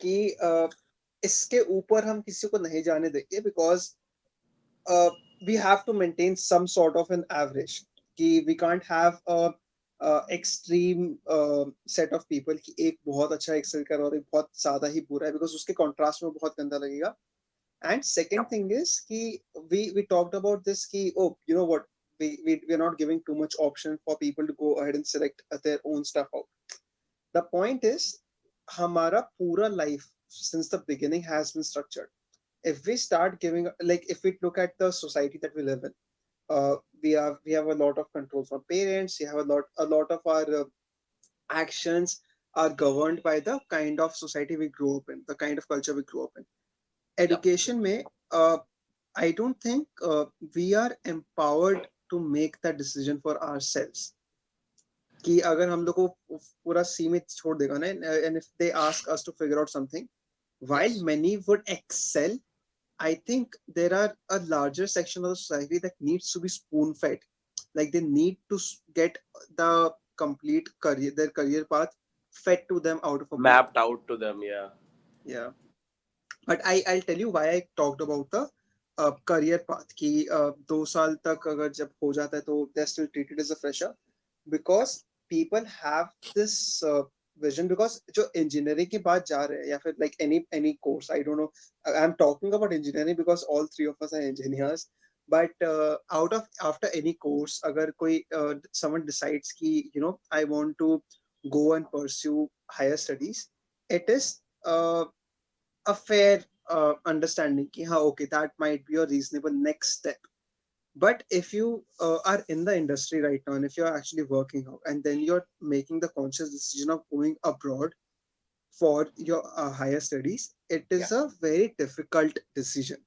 कि इसके ऊपर हम किसी को नहीं जाने देंगे, because we have to maintain some sort of an average. कि we can't have a extreme set of people कि एक बहुत अच्छा excel कर और एक बहुत ज्यादा ही बुरा है, because उसके contrast में बहुत गंदा लगेगा. And second thing is कि we talked about this कि oh, you know what, we're not giving too much option for people to go ahead and select their own stuff out. The point is हमारा पूरा life since the beginning has been structured. If we start giving, like if we look at the society that we live in, we have a lot of control from parents. We have a lot of our actions are governed by the kind of society we grew up in, the kind of culture we grew up in. yeah. Education में I don't think we are empowered to make that decision for ourselves. कि अगर हम लोग को पूरा सीमित छोड़ देगा ना, and if they ask us to figure out something, while Yes. many would excel, I think there are a larger section of the society that needs to be spoon fed. Like they need to get the complete career, their career path fed to them out of a book. mapped out to them. Yeah. Yeah. But I'll tell you why I talked about the career path. कि 2 साल तक अगर जब हो जाता है तो they're still treated as a fresher, because people have this vision. Because जो engineering की बात जा रहे हैं या फिर like any course, I don't know, I'm talking about engineering because all three of us are engineers. But out of after any course, अगर कोई someone decides कि you know I want to go and pursue higher studies, it is a fair understanding कि हाँ okay, that might be a reasonable next step. But if you are in the industry right now, and if you're actually working out, and then you're making the conscious decision of going abroad for your higher studies, it is Yeah. a very difficult decision,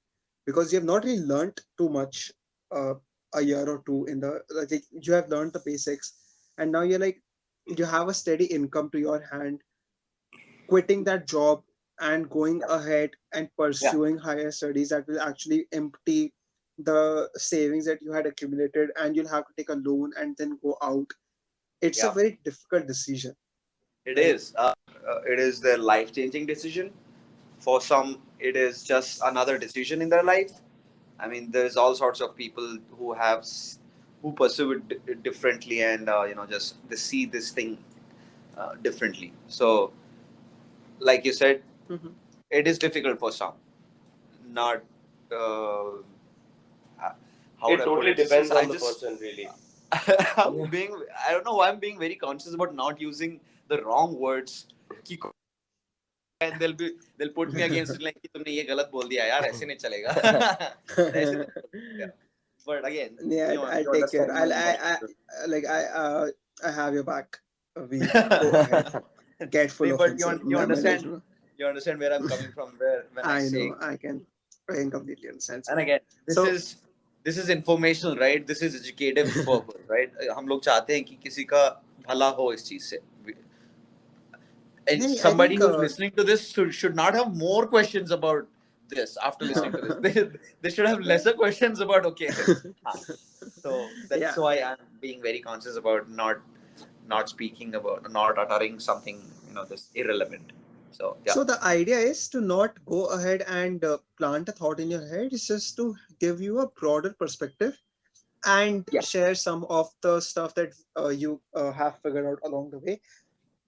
because you have not really learned too much a year or two in the, like you have learned the basics, and now you're like, you have a steady income to your hand. Quitting that job and going ahead and Yeah. pursuing higher studies, that will actually empty the savings that you had accumulated, and you'll have to take a loan and then go out. It's a Yeah. very difficult decision. It is. It is their life-changing decision. For some, it is just another decision in their life. I mean, there's all sorts of people who who pursue it differently, and just they see this thing differently. So, like you said, Mhm. it is difficult for some. Not uh, how would It I put totally it? It's depends just, on the person, really. I don't know why I'm being very conscious about not using the wrong words. कि and they'll put me against it like कि तुमने ये गलत बोल दिया यार ऐसे नहीं चलेगा ऐसे नहीं चलेगा. But again, Yeah, I'll you take care. understand my Like I have your back. We go ahead. Get full No, but offensive. you मैं ले understand लूँगा. where I'm coming from where when I I say. know. I can completely understand. And again, So this is informational, right? This is educative purpose, right? हम लोग चाहते हैं कि किसी का भला हो इस चीज से. And नहीं, I somebody think who's listening to this should not have more questions about this after listening to this. They should have lesser questions about okay. So that's yeah. why I'm being very conscious about not speaking about, not uttering something this irrelevant. So yeah. So the idea is to not go ahead and plant a thought in your head. It's just to give you a broader perspective and Yeah. share some of the stuff that you have figured out along the way.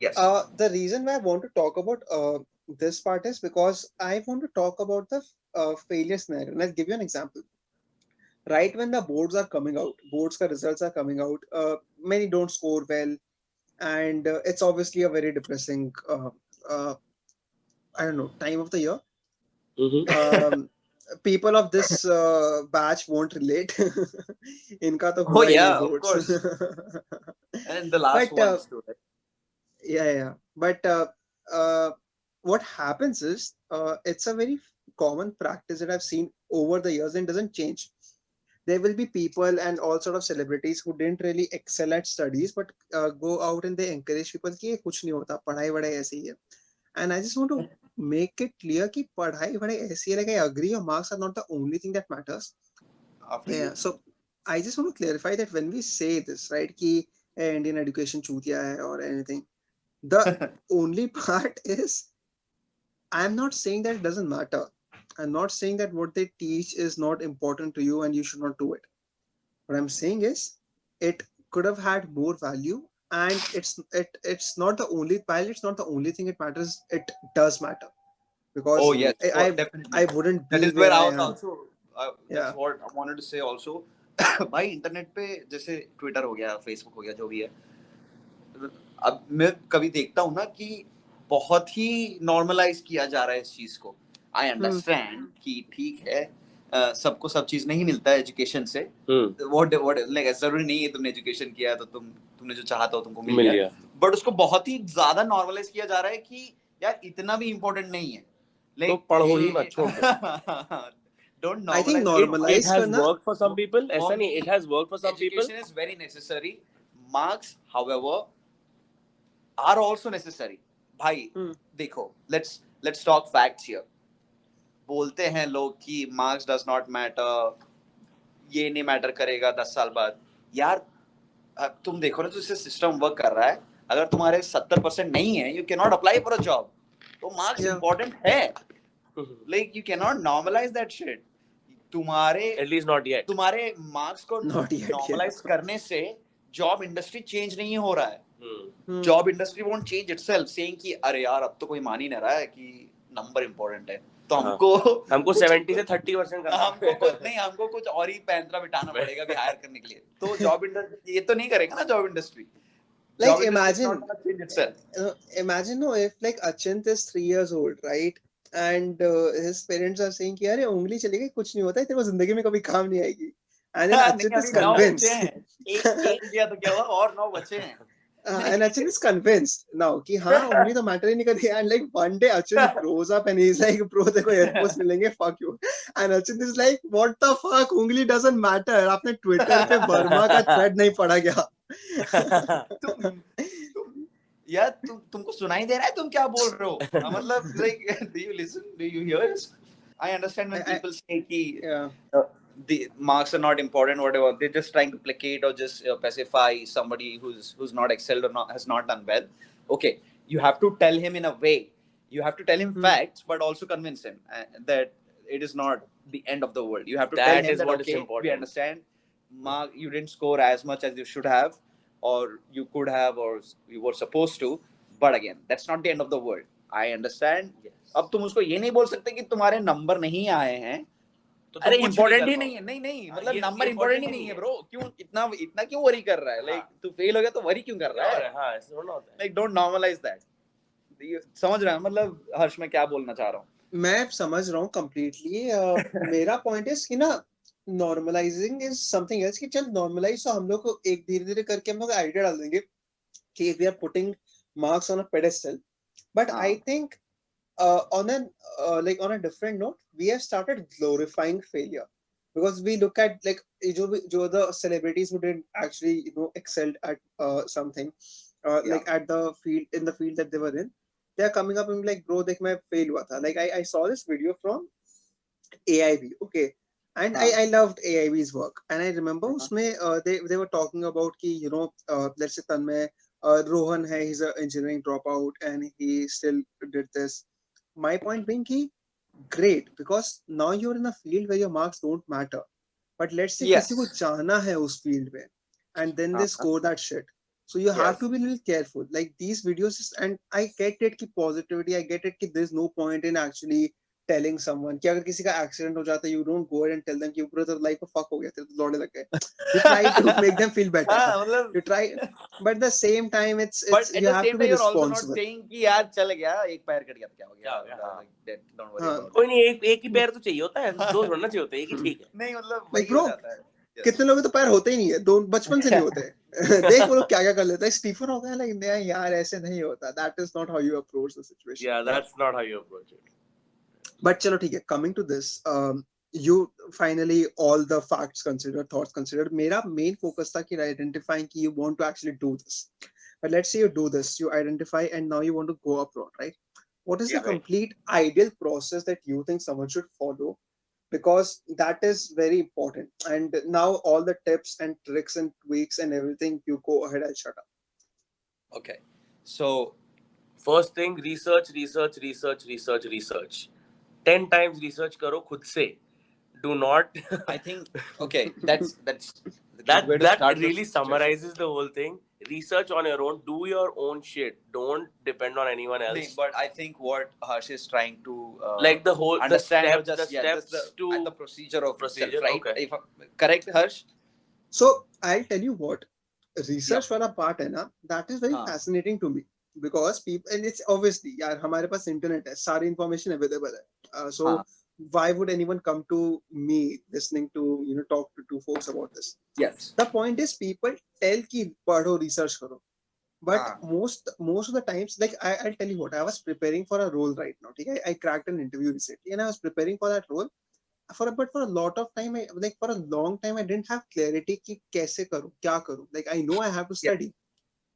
Yes. The reason why I want to talk about this part is because I want to talk about the failure scenario. Let's give you an example. Right when the boards are coming out, boards ka results are coming out, many don't score well, and it's obviously a very depressing, I don't know, time of the year. People of this batch won't relate. इनका तो Oh हुआ ही नहीं yeah, of boards. course. And the last But ones too, right? yeah. But what happens is it's a very common practice that I've seen over the years and doesn't change. There will be people and all sort of celebrities who didn't really excel at studies, but go out and they encourage people कि ये कुछ नहीं होता, पढ़ाई वढ़ाई ऐसी ही है. And I just want to make it clear कि पढ़ाई वढ़ाई ऐसी है. Like I agree, your marks are not the only thing that matters. After Yeah. you. So I just want to clarify that when we say this, right, कि Indian education चूतिया है or anything, the only part is I'm not saying that it doesn't matter. I'm not saying that what they teach is not important to you and you should not do it. What I'm saying is it could have had more value, and it's not the only, while it's not the only thing it matters, it does matter. Oh Because yes, definitely. I wouldn't That be is where where I I was am. also. That's Yeah. what I wanted to say also. भाई internet पे जैसे Twitter हो गया, Facebook हो गया, जो भी है, अब मैं कभी देखता हूँ ना कि बहुत ही नॉर्मलाइज किया जा रहा है इस चीज को. आई अंडरस्टैंड कि ठीक है, सबको सब चीज नहीं मिलता है एजुकेशन से. व्हाट लाइक जरूरी नहीं है तुमने एजुकेशन किया है तो तुमने जो चाहता हो तुमको मिल गया. बट उसको बहुत ही ज्यादा नॉर्मलाइज किया जा रहा है कि यार इतना भी इम्पोर्टेंट नहीं है. तो पढ़ो ही मत, छोड़. Don't I think normalize. It has करना worked for some people. ऐसा नहीं, it has worked for some people. Education is very necessary. Marks, however, are also necessary. भाई देखो, let's talk facts here. बोलते हैं लोग कि marks does not matter, ये नहीं मैटर करेगा 10 साल बाद. यार तुम देखो ना, जैसे सिस्टम वर्क कर रहा है, अगर तुम्हारे 70% नहीं है, you cannot apply for a job. तो marks important है. Like you cannot normalize that shit. तुम्हारे At least not yet. तुम्हारे मार्क्स को नॉर्मलाइज करने से जॉब इंडस्ट्री चेंज नहीं हो रहा है. Job industry won't change itself saying कि अरे यार अब तो कोई मान ही नहीं रहा है कि नंबर इंपॉर्टेंट है, तो हमको 70 से 30% करना, हमको कुछ और ही पैंतरा बिठाना पड़ेगा भी हायर करने के लिए. तो जॉब इंडस्ट्री ये तो नहीं करेगा ना. Job industry like imagine no, if like Achint is 3 years old, right, and his parents are saying कि अरे उंगली चलेगी कुछ नहीं होता है, तेरे को जिंदगी में कभी काम नहीं आएगी, and then Achint is convinced. एक दिया तो क्या हुआ, और 9 बचे हैं. And Achint is convinced now कि हाँ उंगली तो मैटर ही नहीं करती. And like one day Achint grows up and he's like, bro तेरे को एयरपोर्ट्स मिलेंगे, fuck you. And Achint is like, what the fuck, उंगली doesn't matter. आपने ट्विटर पे वर्मा का थ्रेड नहीं पढ़ा क्या? यार तुमको सुनाई दे रहा है तुम क्या बोल रहे हो? मतलब like do you listen, do you hear? I understand when people say कि the marks are not important, whatever, they're just trying to placate or just pacify somebody who's not excelled or has not done well. Okay, you have to tell him in a way. You have to tell him Hmm. facts, but also convince him that it is not the end of the world. You have to tell That him is that what is okay, we important. understand, Mark, you didn't score as much as you should have, or you could have, or you were supposed to. But again, that's not the end of the world. I understand. Yes. अब तुम उसको ये नहीं बोल सकते कि तुम्हारे number नहीं आए हैं, तो अरे कुछ इम्पोर्टेंट कर ही पाओ। नहीं है, नहीं हाँ, मतलब ये नंबर important इम्पोर्टेंट ही ही नहीं नहीं है है। ब्रो, क्यों इतना इतना क्यों वरी कर रहा है, लाइक हाँ। तू फेल हो गया तो वरी क्यों कर रहा है, हाँ, ऐसा थोड़ा होता है। Like don't normalize that. समझ रहा है मतलब हर्ष मैं क्या बोलना चाह रहा हूँ? मैं समझ रहा हूँ कंप्लीटली। मेरा पॉइंट इज कि ना, नॉर्मलाइजिंग इज समथिंग एल्स, कि चल नॉर्मलाइज तो हम लोग को एक धीरे धीरे करके हम लोग आइडिया डाल देंगे कि we are putting marks on a pedestal, but I think on an like on a different note, we have started glorifying failure, because we look at like जो the celebrities who did actually excelled at something, like at the field, in the field that they were in, they are coming up and like, bro देख मैं fail हुआ था, like I saw this video from AIB, okay, and I loved AIB's work, and I remember उसमें they were talking about कि let's say Tanmay, Rohan है, he's an engineering dropout and he still did this. My point being कि great, because now you're in a field where your marks don't matter, but let's say Yes. किसी को जाना है उस field में, and then they score that shit, so you have Yes. to be a little careful. Like these videos, and I get it कि positivity, I get it कि there's no point in actually telling someone कि अगर किसी का accident हो जाता है, you don't go ahead and tell them कि पूरा तो life में fuck हो गया, तेरे तो लौड़े लग गए. You try to make them feel better. हाँ मतलब You try, but at the same time it's but at you the have same to be time you're also not responsible. saying कि यार चल गया एक पैर कट गया तो क्या हो क्या हो गया, गया, हाँ। like that, don't worry हाँ. about कोई it. नहीं, एक ही पैर तो चाहिए होता है, दो थोड़ा ना चाहिए होते, एक ही ठीक है। नहीं मतलब Like वही bro, हो जाता है. Yes. कितने लोगों के तो पैर होते ही नहीं है, दो बचपन से नहीं होते. देख वो लोग क्या क्या कर लेता है. स्टीफन हो गया, लाइक नहीं यार ऐसे नहीं होता. That is not how you approach the situation. Yeah, that's not how you approach it. But चलो ठीक है, coming to this, you finally, all the facts considered, thoughts considered, मेरा main focus था कि identifying कि you want to actually do this. But let's say you do this, you identify, and now you want to go abroad, right? What is the Yeah, right. complete ideal process that you think someone should follow? Because that is very important. And now all the tips and tricks and tweaks and everything, you go ahead and shut up. Okay, so First thing, research. 10 times research करो खुद से. Do not. I think okay, that's that where to start the really situation. summarizes the whole thing. Research on your own. Do your own shit. Don't depend on anyone else. नहीं, but I think what Harsh is trying to Like the whole understand the or just steps, yeah, just the steps to and the procedure of procedure, itself, right? okay. If correct, Harsh? So I'll tell you what, research वाला part है ना, that is very हाँ. fascinating to me, because people, and it's obviously यार हमारे पास internet है, सारी information available है, so हाँ. why would anyone come to me listening to talk to two folks about this? Yes. The point is, people tell कि पढ़ो, research करो, but हाँ. most of the times, like I'll tell you what, I was preparing for a role right now, okay? I cracked an interview recently and I was preparing for that role. But for a lot of time, for a long time, I didn't have clarity कि कैसे करूँ, क्या करूँ. Like I know I have to study,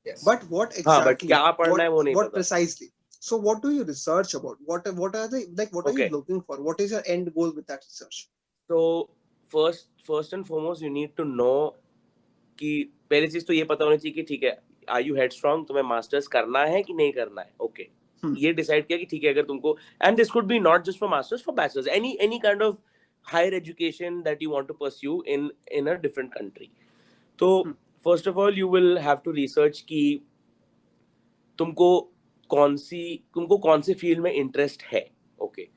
Yes. but what हाँ, but exactly? क्या पढ़ना है वो नहीं what पता. precisely? So what do you research about? What are the, like, what are you Okay. looking for? What is your end goal with that research? So first and foremost, you need to know कि पहली चीज तो ये पता होनी चाहिए कि ठीक है, are you headstrong, तुम्हें मास्टर्स करना है कि नहीं करना है. ओके, ये डिसाइड किया कि ठीक है, अगर तुमको, and this could be not just for masters, for bachelors, any kind of higher education that you want to pursue in a different country. तो first of all you will have to research कि तुमको कौन से field में interest है. Okay,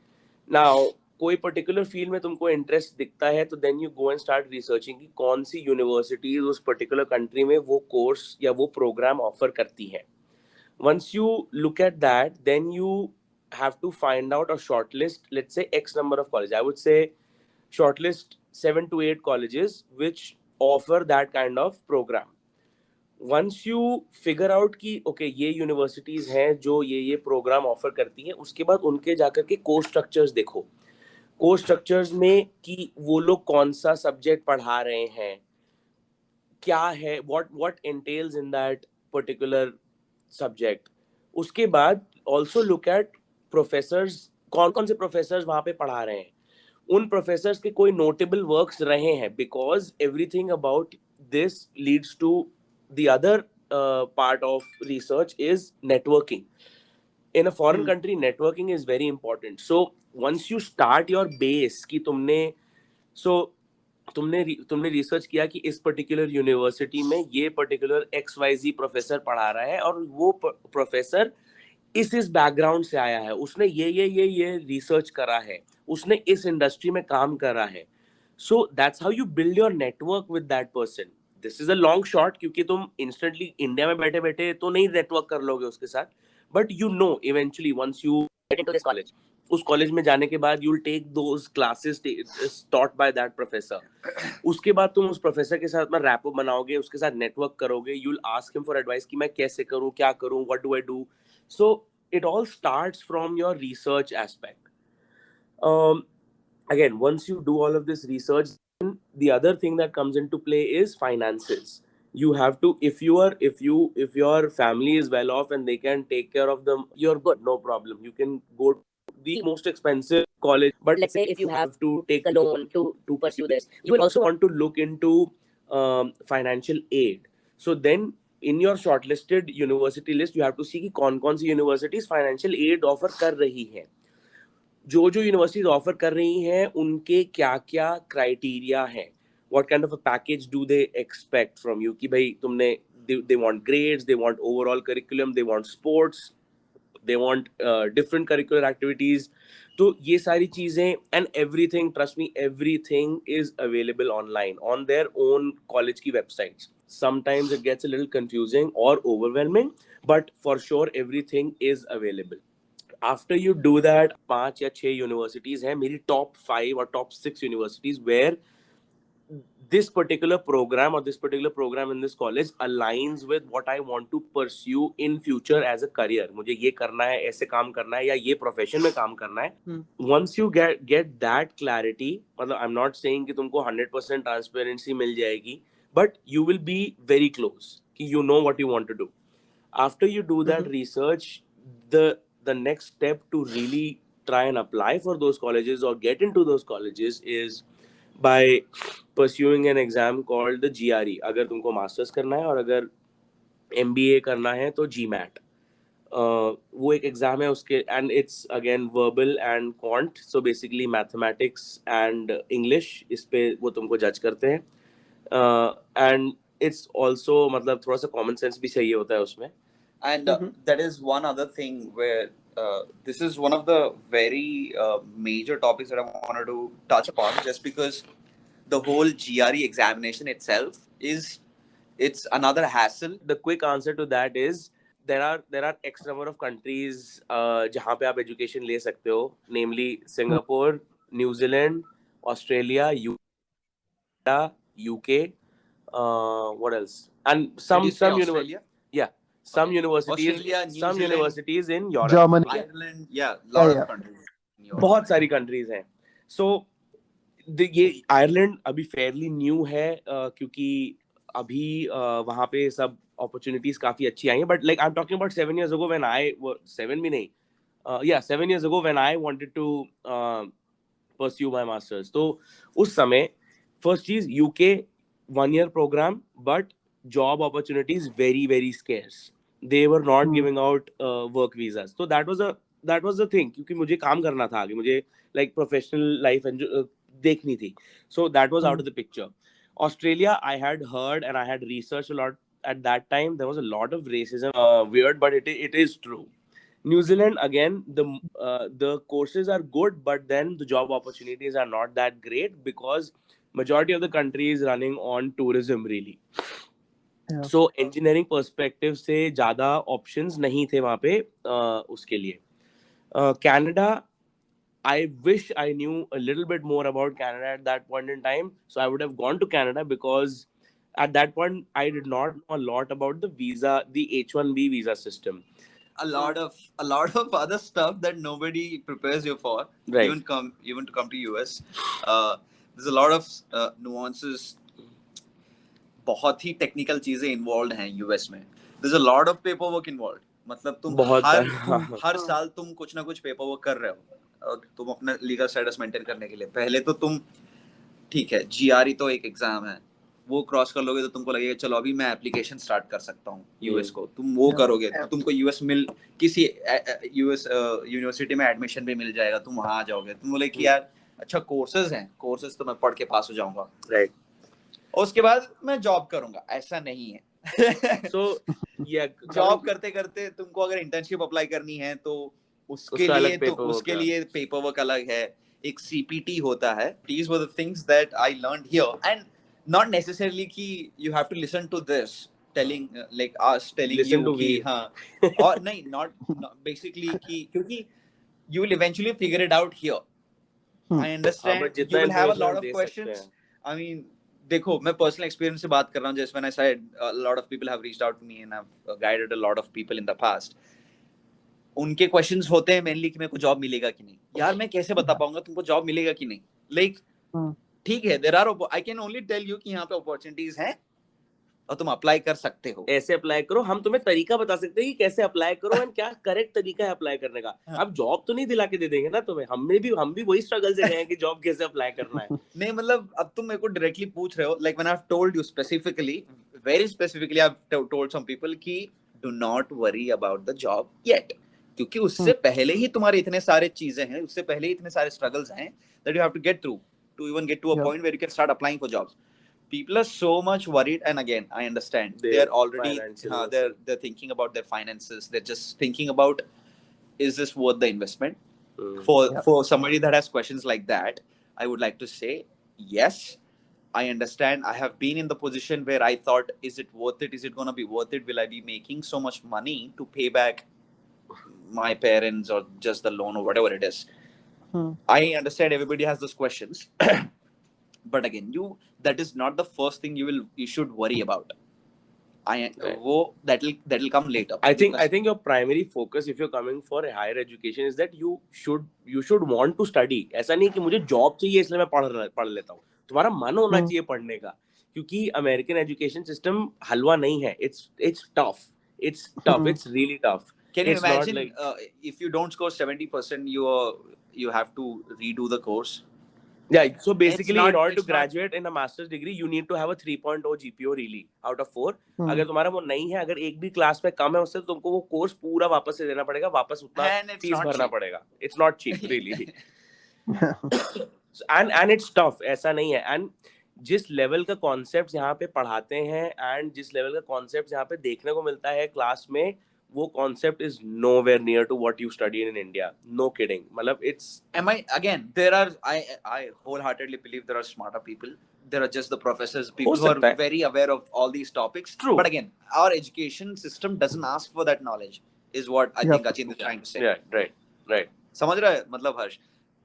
now कोई particular field में तुमको इंटरेस्ट दिखता है, तो then you go and start researching कि कौन सी यूनिवर्सिटीज उस पर्टिकुलर कंट्री में वो कोर्स या वो प्रोग्राम ऑफर करती हैं. Once you look at that, then you have to find out a shortlist, let's say X number of college, I would say shortlist 7 to 8 colleges which offer that kind of program. Once you figure out कि okay, ये universities हैं जो ये programme offer करती हैं, उसके बाद उनके जाकर के कोर्स स्ट्रक्चर्स देखो. कोर्स स्ट्रक्चर्स में कि वो लोग कौन सा सब्जेक्ट पढ़ा रहे हैं, क्या है, what entails in that particular subject. उसके बाद also look at professors, कौन से प्रोफेसर्स वहाँ पे पढ़ा रहे हैं, उन प्रोफेसर्स के कोई नोटेबल वर्क्स रहे हैं, because everything about this leads to the other part of research is networking. In a foreign country, networking is very important. So once you start your base कि तुमने रिसर्च किया कि इस particular university में ये particular XYZ professor पढ़ा रहा है और वो प्रोफेसर इस बैकग्राउंड से आया है, उसने ये रिसर्च करा है, उसने इस इंडस्ट्री में काम करा है. So that's how you build your network with that person. This is a long shot क्योंकि तुम इंस्टेंटली इंडिया में बैठे बैठे तो नहीं नेटवर्क कर लोगे उसके साथ, but you know eventually once you get into this college, उस कॉलेज में जाने के बाद you will take those classes taught by that professor. उसके बाद तुम उस प्रोफेसर के साथ में रैपो बनाओगे, उसके साथ नेटवर्क करोगे, you will ask him for advice कि मैं कैसे करूं, क्या करूं, what do I do. So it all starts from your research aspect. Again, once you do all of this research, the other thing that comes into play is finances. You have to, if your family is well off and they can take care of them, you're good, no problem. You can go to the most expensive college, but let's say if you have to take a loan to pursue this, you will also want to look into financial aid. So then in your shortlisted university list, you have to see कि कौन-कौन सी universities financial aid offer कर रही हैं. जो universities offer कर रही हैं, उनके क्या-क्या criteria हैं. What kind of a package do they expect from you? कि भाई तुमने they want grades, they want overall curriculum, they want sports, they want different curricular activities. तो ये सारी चीजें and everything, trust me, everything is available online on their own college की websites. Sometimes it gets a little confusing or overwhelming, but for sure everything is available. After you do that, 5 या 6 universities हैं, मेरी top 5 or top 6 universities where this particular program or this particular program in this college aligns with what I want to pursue in future as a career. मुझे ये करना है, ऐसे काम करना है या ये profession में काम करना है. Once you get that clarity, मतलब I'm not saying कि तुमको 100% transparency मिल जाएगी, but you will be very close कि you know what you want to do. After you do that research, the next step to really try and apply for those colleges or get into those colleges is by pursuing an exam called the GRE. अगर तुमको masters करना है और अगर MBA करना है तो GMAT. वो एक एग्जाम है उसके, and it's again verbal and quant, so basically mathematics and English, इस पे वो तुमको जज करते हैं. And it's also मतलब थोड़ा सा common sense भी चाहिए होता है उसमें. And that is one other thing where this is one of the very major topics that I wanted to touch upon, just because the whole GRE examination itself it's another hassle. The quick answer to that is there are X number of countries जहाँ पे आप education ले सकते हो, namely Singapore, New Zealand, Australia, UK, what else? And some Australia? Yeah. Some universities, Australia, New some Zealand, universities in Europe, Germany, Ireland, lot of countries in Europe. बहुत सारी countries हैं. So ये Ireland अभी fairly new है क्योंकि अभी वहाँ पे सब opportunities काफी अच्छी आई हैं. But like I'm talking about 7 years ago when 7 भी नहीं, 7 years ago when I wanted to pursue my masters. तो उस समय first चीज UK 1-year program, but job opportunities very very scarce. They were not giving out work visas. So that was the thing क्योंकि मुझे काम करना था आगे, मुझे like professional life देखनी थी. So that was out of the picture. Australia, I had heard and I had researched a lot at that time. There was a lot of racism, weird, but it is true. New Zealand, again, the courses are good, but then the job opportunities are not that great because majority of the country is running on tourism really. Yeah. So engineering perspective से ज़्यादा options नहीं थे वहाँ पे उसके लिए. Canada, I wish I knew a little bit more about Canada at that point in time. So I would have gone to Canada because at that point I did not know a lot about the H-1B visa system. A lot of other stuff that nobody prepares you for. Right. Even to come to US. There's a lot of nuances. बहुत ही technical चीजें involve हैं US में. There's a lot of paperwork involved. मतलब तुम हर साल तुम कुछ ना कुछ पेपरवर्क कर रहे हो तुम अपना लीगल स्टेटस मेंटेन करने के लिए. पहले तो तुम ठीक है, GRE तो एक एग्जाम है, वो क्रॉस कर लोगे तो तुमको लगेगा चलो अभी मैं एप्लीकेशन स्टार्ट कर सकता हूँ यूएस को, तुम वो Yeah. करोगे तो Yeah. तुमको यूएस किसी यूएस यूनिवर्सिटी में एडमिशन भी मिल जाएगा, तुम वहां आ जाओगे, तुम बोले कि यार अच्छा कोर्सेज तो मैं पढ़ के पास हो जाऊंगा, राइट, और उसके बाद मैं जॉब करूंगा, ऐसा नहीं है। सो या जॉब करते करते तुमको अगर इंटर्नशिप अप्लाई करनी है तो उसके उसका अलग लिए तो paperwork उसके है। लिए पेपर वर्क अलग है, एक सीपीटी होता है। These were the things that I learned here, and not necessarily कि you have to listen to this telling like us telling Listen you to कि we. हाँ, और नहीं not basically कि क्योंकि you will eventually figure it out here. Hmm. I हाँ, understand but जितना you will have a information lot हम of दे सकते questions. हैं। I mean, देखो मैं पर्सनल एक्सपीरियंस से बात कर रहा हूँ, जैसे when I said a lot of people have reached out to me and I've guided a lot of people in the past. उनके क्वेश्चंस होते हैं मेनली कि मेरे को जॉब मिलेगा कि नहीं। यार मैं कैसे बता पाऊंगा तुमको जॉब मिलेगा कि नहीं? लाइक ठीक है, there are I can only tell you कि यहाँ पे अपॉर्चुनिटीज हैं और तुम अप्लाई कर सकते हो। ऐसे अप्लाई करो, हम तुम्हें तरीका बता सकते हैं कि कैसे अप्लाई करो एंड क्या करेक्ट तरीका है अप्लाई करने का। अब जॉब तो नहीं दिला के दे देंगे ना तुम्हें, हम भी वही स्ट्रगल से गए हैं कि जॉब कैसे अप्लाई करना है। नहीं मतलब अब तुम मेरे को डायरेक्टली पूछ रहे हो, like when I have told you specifically, very specifically I have told some people कि do not worry about the job yet, क्योंकि उससे पहले ही तुम्हारे इतने सारे चीजें हैं, उससे पहले ही इतने सारे स्ट्रगल्स हैं that you have to get through to even get to a point where you can start applying for jobs. People are so much worried, and again I understand they're already they're thinking about their finances, they're just thinking about is this worth the investment. For somebody that has questions like that, I would like to say yes, I understand. I have been in the position where I thought, is it worth it, is it going to be worth it, will I be making so much money to pay back my parents or just the loan or whatever it is. I understand everybody has those questions. But again, that is not the first thing you should worry about. That'll come later. I think your primary focus if you're coming for a higher education is that you should want to study. ऐसा नहीं कि मुझे job चाहिए इसलिए मैं पढ़ लेता हूँ। तुम्हारा मन होना चाहिए पढ़ने का, क्योंकि अमेरिकन एजुकेशन सिस्टम हलवा नहीं है। It's tough. It's really tough. Can you It's imagine not like, if you don't score 70%, you have to redo the course? yeah, so basically not- in order to it's not- graduate in a master's degree you need to have a 3.0 GPA really out of 4. अगर तुम्हारा वो नहीं है, अगर एक भी class में कम है उससे, तो तुमको वो कोर्स पूरा वापस से देना पड़ेगा, वापस उतना And it's फीस not भरना cheap. पड़ेगा। It's not cheap really. and it's tough, ऐसा नहीं है। and जिस लेवल का कॉन्सेप्ट यहाँ पे पढ़ाते हैं एंड जिस लेवल का कॉन्सेप्ट यहाँ पे देखने को मिलता है क्लास में, वो concept is nowhere near to what you study in India. No kidding. मतलब it's I wholeheartedly believe there are smarter people. There are just the professors, people who are very aware of all these topics. True. But again, our education system doesn't ask for that knowledge, is what I think Achin is trying to say. yeah, right. समझ रहा है मतलब हर्ष?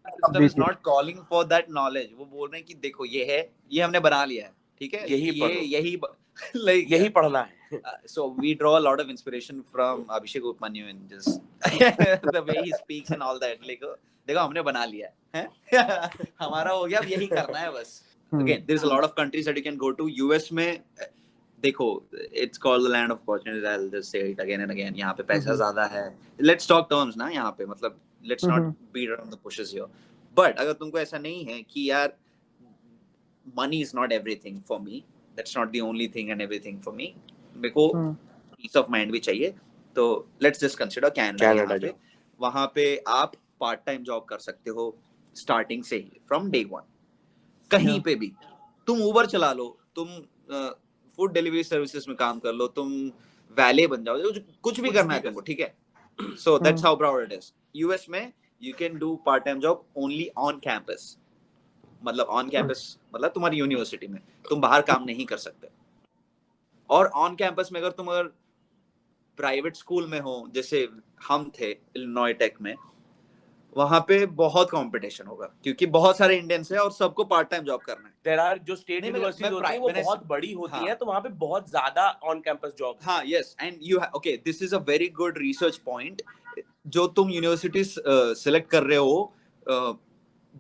System is not calling for that knowledge. वो बोल रहे हैं कि देखो ये है, ये हमने बना लिया है, ठीक है? यही पढ़ना है। So we draw a lot of inspiration from Abhishek Upmanyu and just the way he speaks and all that. Like, देखो हमने बना लिया है, हमारा हो गया, अब यही करना है बस. Again, there's a lot of countries that you can go to. US में देखो, it's called the land of opportunities. I'll just say it again and again. यहाँ पे पैसा ज़्यादा है. Let's talk terms ना यहाँ पे, मतलब let's not beat around the bushes here. But अगर तुमको ऐसा नहीं है कि यार money is not everything for me, that's not the only thing and everything for me, मेरे को पीस ऑफ माइंड भी चाहिए, तो लेट्स जस्ट कंसीडर कनाडा। वहां पे आप पार्ट टाइम जॉब कर सकते हो स्टार्टिंग से ही, फ्रॉम डे वन, कहीं पे भी। तुम उबर चला लो, तुम फूड डिलीवरी सर्विसेज में काम कर लो, तुम वैले बन जाओ, कुछ भी करना है तुमको, ठीक है? So that's how broad it is. US में you can do part time job only on campus, मतलब ऑन कैंपस मतलब तुम्हारी यूनिवर्सिटी में, तुम बाहर काम नहीं कर सकते। और ऑन कैंपस में अगर प्राइवेट स्कूल में हो, जैसे हम थे इलिनॉय टेक में, वहां पे बहुत कंपटीशन होगा, क्योंकि बहुत सारे इंडियंस हैं और सबको पार्ट टाइम जॉब करना है। देयर आर जो स्टेट यूनिवर्सिटीज होती हैं वो बहुत बड़ी होती हैं, तो वहां पे बहुत ज्यादा ऑन कैंपस जॉब। हाँ, yes, and you okay, this is a very good research point. जो तुम यूनिवर्सिटीज सिलेक्ट कर रहे हो,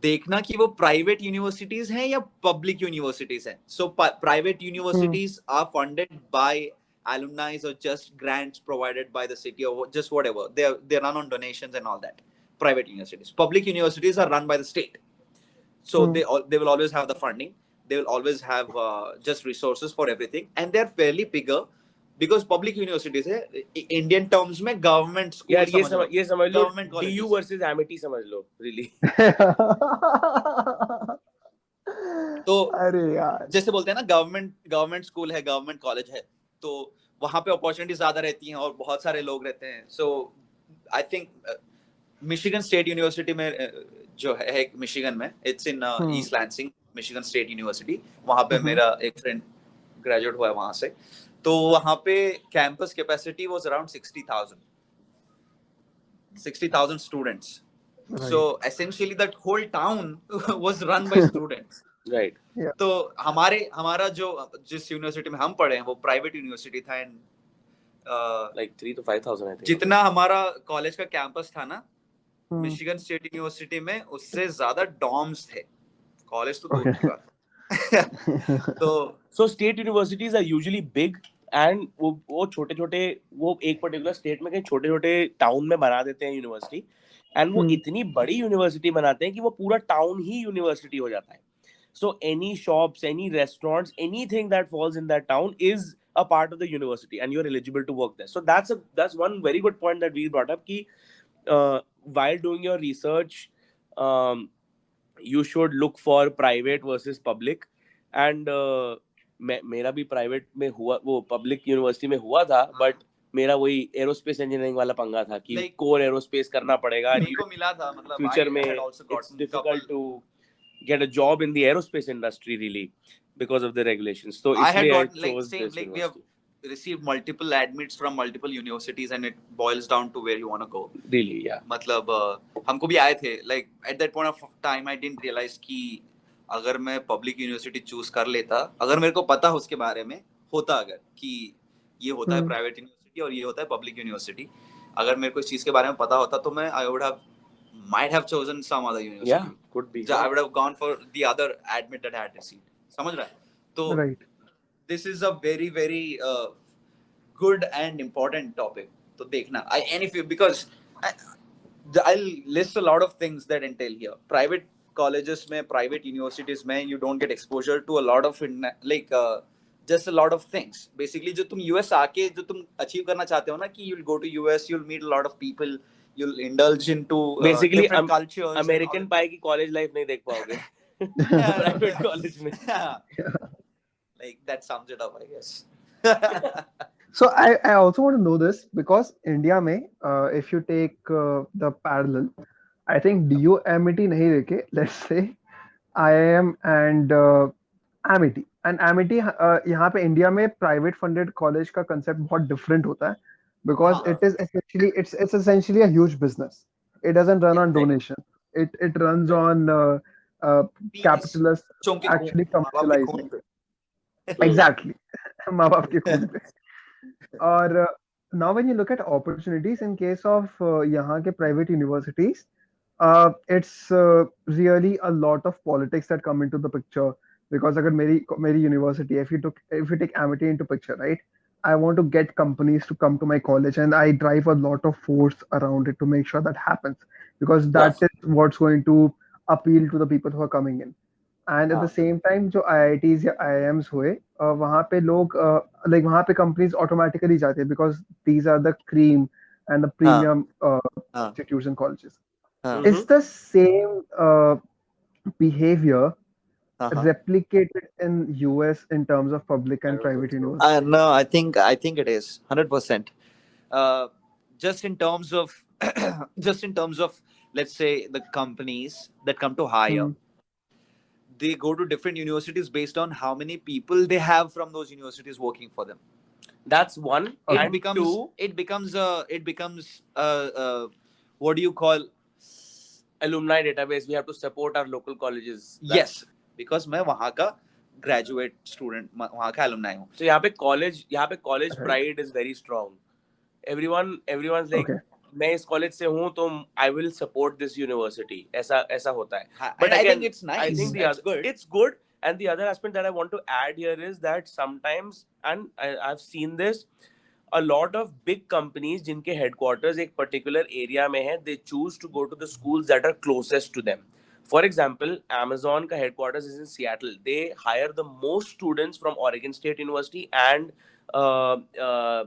देखना कि वो प्राइवेट यूनिवर्सिटीज हैं या पब्लिक यूनिवर्सिटीज हैं। So private universities are funded by alumni or just grants provided by the city or just whatever. They run on donations and all that. Private universities, public universities are run by the state, so they will always have the funding. they will always have just resources for everything, and they're fairly bigger because public universities है Indian terms में government school यार ये समझ लो government DU colleges versus Amity समझ लो really. तो अरे यार जैसे बोलते हैं ना गवर्नमेंट स्कूल है गवर्नमेंट कॉलेज है तो वहां पे अपॉर्चुनिटीज ज्यादा रहती हैं और बहुत सारे लोग रहते हैं so I think Michigan State University में जो है मिशिगन में it's in East Lansing Michigan State University वहां पे मेरा एक फ्रेंड ग्रेजुएट हुआ है वहां से तो वहां पे campus capacity was around 60,000 students so essentially that whole town was run by students Right. तो हमारा जो जिस यूनिवर्सिटी में हम पढ़े हैं वो प्राइवेट यूनिवर्सिटी था and Like 3 to 5,000 I think. जितना हमारा कॉलेज का कैंपस था ना मिशिगन स्टेट यूनिवर्सिटी में उससे ज्यादा डॉर्म्स थे कॉलेज तो दूर की बात तो So state universities are usually big and वो छोटे-छोटे वो एक पर्टिकुलर स्टेट में कहीं छोटे-छोटे टाउन में बना देते हैं यूनिवर्सिटी एंड वो इतनी बड़ी यूनिवर्सिटी बनाते हैं कि वो पूरा टाउन ही यूनिवर्सिटी हो जाता है. So any shops, any restaurants, anything that falls in that town is a part of the university and you're eligible to work there. So that's one very good point that we brought up ki while doing your research you should look for private versus public and मेरा भी private में हुआ वो public university में हुआ था but मेरा वही एरोस्पेस इंजीनियरिंग वाला पंगा था कि कोर एरोस्पेस करना पड़ेगा मेरे को मिला था मतलब फ्यूचर में it's difficult to get a job in the aerospace industry really because of the regulations. So I had इसलिए got I like chose same this like we have university. received multiple admits from multiple universities and it boils down to where you want to go Really, yeah. मतलब हमको भी आए थे like at that point of time I didn't realize कि अगर मैं public university choose कर लेता अगर मेरे को पता उसके बारे में होता अगर कि ये होता है प्राइवेट यूनिवर्सिटी और ये होता है पब्लिक यूनिवर्सिटी अगर मेरे को इस चीज के बारे में पता होता तो मैं I would have might have chosen some other university. Yeah, could be. I would have gone for the other admit that I had received. समझ रहा है? तो right. This is a very very good and important topic. तो देखना. And if you because I'll list a lot of things that entail here. Private colleges में, private universities में, you don't get exposure to a lot of like just a lot of things. Basically, जो तुम US आके जो तुम achieve करना चाहते हो ना कि you'll go to US, you'll meet a lot of people. You'll indulge into basically different cultures. American Pie की college life नहीं देख पाओगे private college में. Like that sums it up, I guess. So I also want to know this because India में if you take the parallel, I think DU Amity नहीं लेके let's say IIM and Amity and Amity यहाँ पे India में private funded college का concept बहुत different होता है. Because it is essentially it's essentially a huge business. It doesn't run on donation. It runs on capitalists actually commercializing. Exactly. माँ बाप के खून पे. और now when you look at opportunities in case of यहाँ के private universities, it's really a lot of politics that come into the picture. Because अगर मेरी university, if you take Amity into picture, right? I want to get companies to come to my college and I drive a lot of force around it to make sure that happens because that is what's going to appeal to the people who are coming in. And at the same time, जो IITs या IIMs हुए, वहाँ पे लोग like वहाँ पे companies automatically जाते हैं because these are the cream and the premium institutes and colleges. It's the same behavior replicated in US in terms of public and private universities? No, I think it is 100%. Just in terms of let's say the companies that come to hire, they go to different universities based on how many people they have from those universities working for them. That's one. It becomes what do you call alumni database. We have to support our local colleges. Yes. Because मैं वहाँ का graduate student, वहाँ का alumni हूँ. So यहाँ पे college pride is very strong. Everyone's like, मैं इस college से हूँ तो I will support this university. ऐसा होता है. But again, I think it's nice. I think it's good. And the other aspect that I want to add here is that sometimes, and I've seen this, a lot of big companies जिनके headquarters एक particular area में है, they choose to go to the schools that are closest to them. For example, Amazon ka headquarters is in Seattle. They hire the most students from Oregon State University and uh, uh,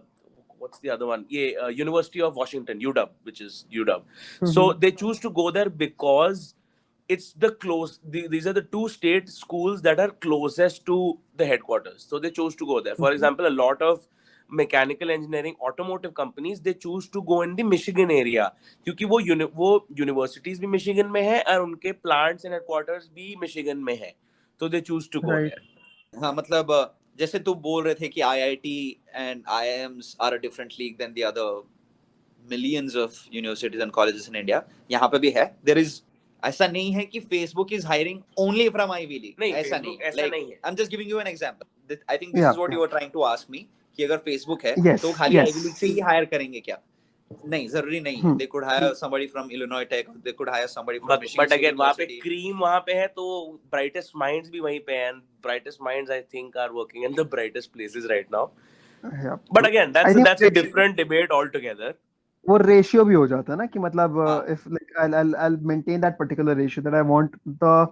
what's the other one? Yeah, University of Washington, UW, which is UW. So Mhm. they choose to go there because it's these are the two state schools that are closest to the headquarters. So they chose to go there. For Mhm. example, a lot of mechanical engineering automotive companies, they choose to go in the Michigan area क्योंकि वो universities भी Michigan में है और उनके plants and headquarters भी Michigan में है. So they choose to go Right. there. हाँ मतलब जैसे तू बोल रहे थे कि IIT and IIMs are a different league than the other millions of universities and colleges in India. यहाँ पे भी है. There is ऐसा नहीं है कि Facebook is hiring only from Ivy League. नहीं, ऐसा Facebook नहीं. ऐसा Like नहीं है. I'm just giving you an example. I think this Yeah, is what you were trying to ask me कि अगर Facebook है Yes, तो खाली yes. Ivy League से ही hire करेंगे क्या? नहीं, जरूरी नहीं है. They could hire somebody from Illinois Tech. They could hire somebody from Michigan But State again, वहाँ पे University. cream वहाँ पे है तो brightest minds भी वहीं पे हैं, and brightest minds I think are working in the brightest places right now. Yeah. But again, I think that's a different debate altogether. वो रेशियो भी हो जाता है ना कि मतलब हाँ. if like I'll maintain that particular ratio that I want the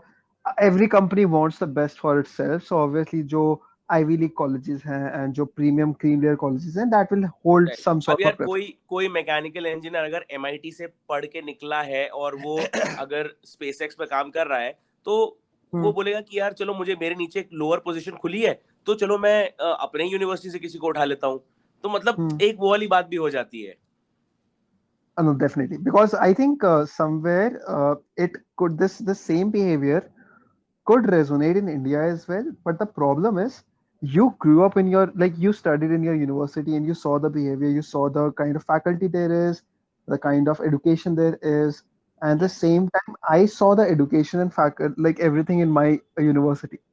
every company wants the best for itself, so obviously जो Ivy League colleges हैं and जो premium cream layer colleges हैं that will hold Right. some अब sort यार of preference. कोई mechanical engineer अगर MIT से पढ़ के निकला है और वो अगर SpaceX पे काम कर रहा है तो वो बोलेगा कि यार चलो मुझे मेरे नीचे एक लोअर पोजीशन खुली है तो चलो मैं अपने यूनिवर्सिटी से किसी को उठा लेता हूँ. तो मतलब एक वो वाली बात भी हो जाती है. No, definitely, because I think somewhere it could this same behavior could resonate in India as well. But the problem is, you grew up in your like you studied in your university and you saw the behavior, you saw the kind of faculty there is, the kind of education there is, and the Yes. same time I saw the education and faculty like everything in my university.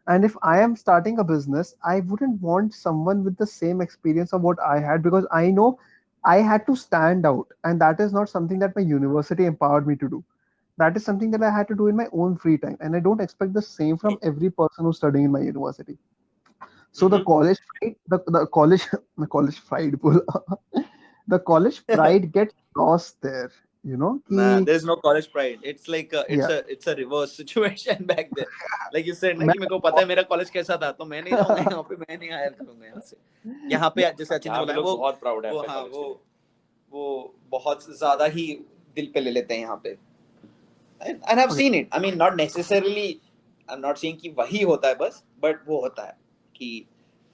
And if I am starting a business, I wouldn't want someone with the same experience of what I had because I know I had to stand out, and that is not something that my university empowered me to do. That is something that I had to do in my own free time, and I don't expect the same from every person who's studying in my university. So the college pride, the college the college pride, the college pride gets lost there. You know, Nah, कि there's no college pride. It's like yeah, it's a reverse situation back there. Like you said ना मैं कि मेरे को पता है मेरा college कैसा था तो मैं नहीं जाऊंगा यहाँ पे, मैं नहीं हायर करूंगा यहाँ से. यहाँ पे जैसे अचिन ने यहाँ पे बोला लोग वो बहुत proud है वो अपने हाँ college के लिए. वो बहुत ज्यादा ही दिल पे ले लेते हैं यहाँ पे. And I've seen it. I mean, not necessarily. I'm not saying कि वही होता है बस, but वो होता है कि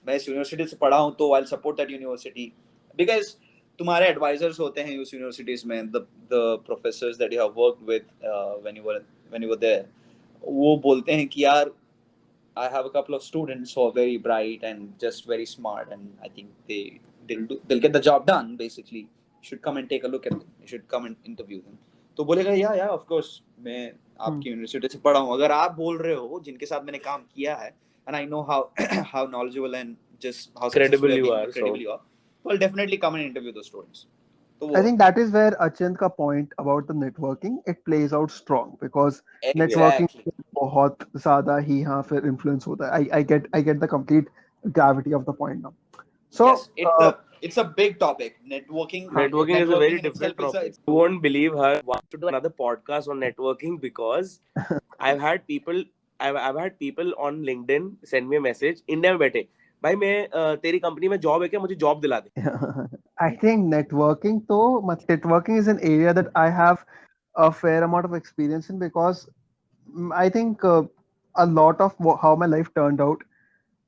मैं इस यूनिवर्सिटी से पढ़ा हूँ तो I'll support that university because तुम्हारे एडवाइजर्स होते हैं उस यूनिवर्सिटीज में, the professors that you have worked with when you were there, वो बोलते हैं कि यार I have a couple of students who are very bright and just very smart and I think they'll get the job done basically. You should come and take a look at them. You should come and interview them. तो बोलेगा या of course मैं आपकी university से पढ़ा हूँ. अगर आप बोल रहे हो जिनके साथ मैंने काम किया है and I know how knowledgeable and just how Credible successful you and are, credible you are, so I'll definitely come and interview those students. तो I वो think that is where Achint ka point about the networking it plays out strong because networking exactly. बहुत ज़्यादा ही यहाँ फिर influence होता है. I get the complete gravity of the point now. So Yes, it's a big topic. Networking Networking is a very in itself different is topic. You won't believe her. I want to do another podcast on networking because I've had people I've had people on LinkedIn send me a message. India में बैठे भाई मैं तेरी company में job है क्या, मुझे job दिला दे. I think networking is an area that I have a fair amount of experience in because I think a lot of how my life turned out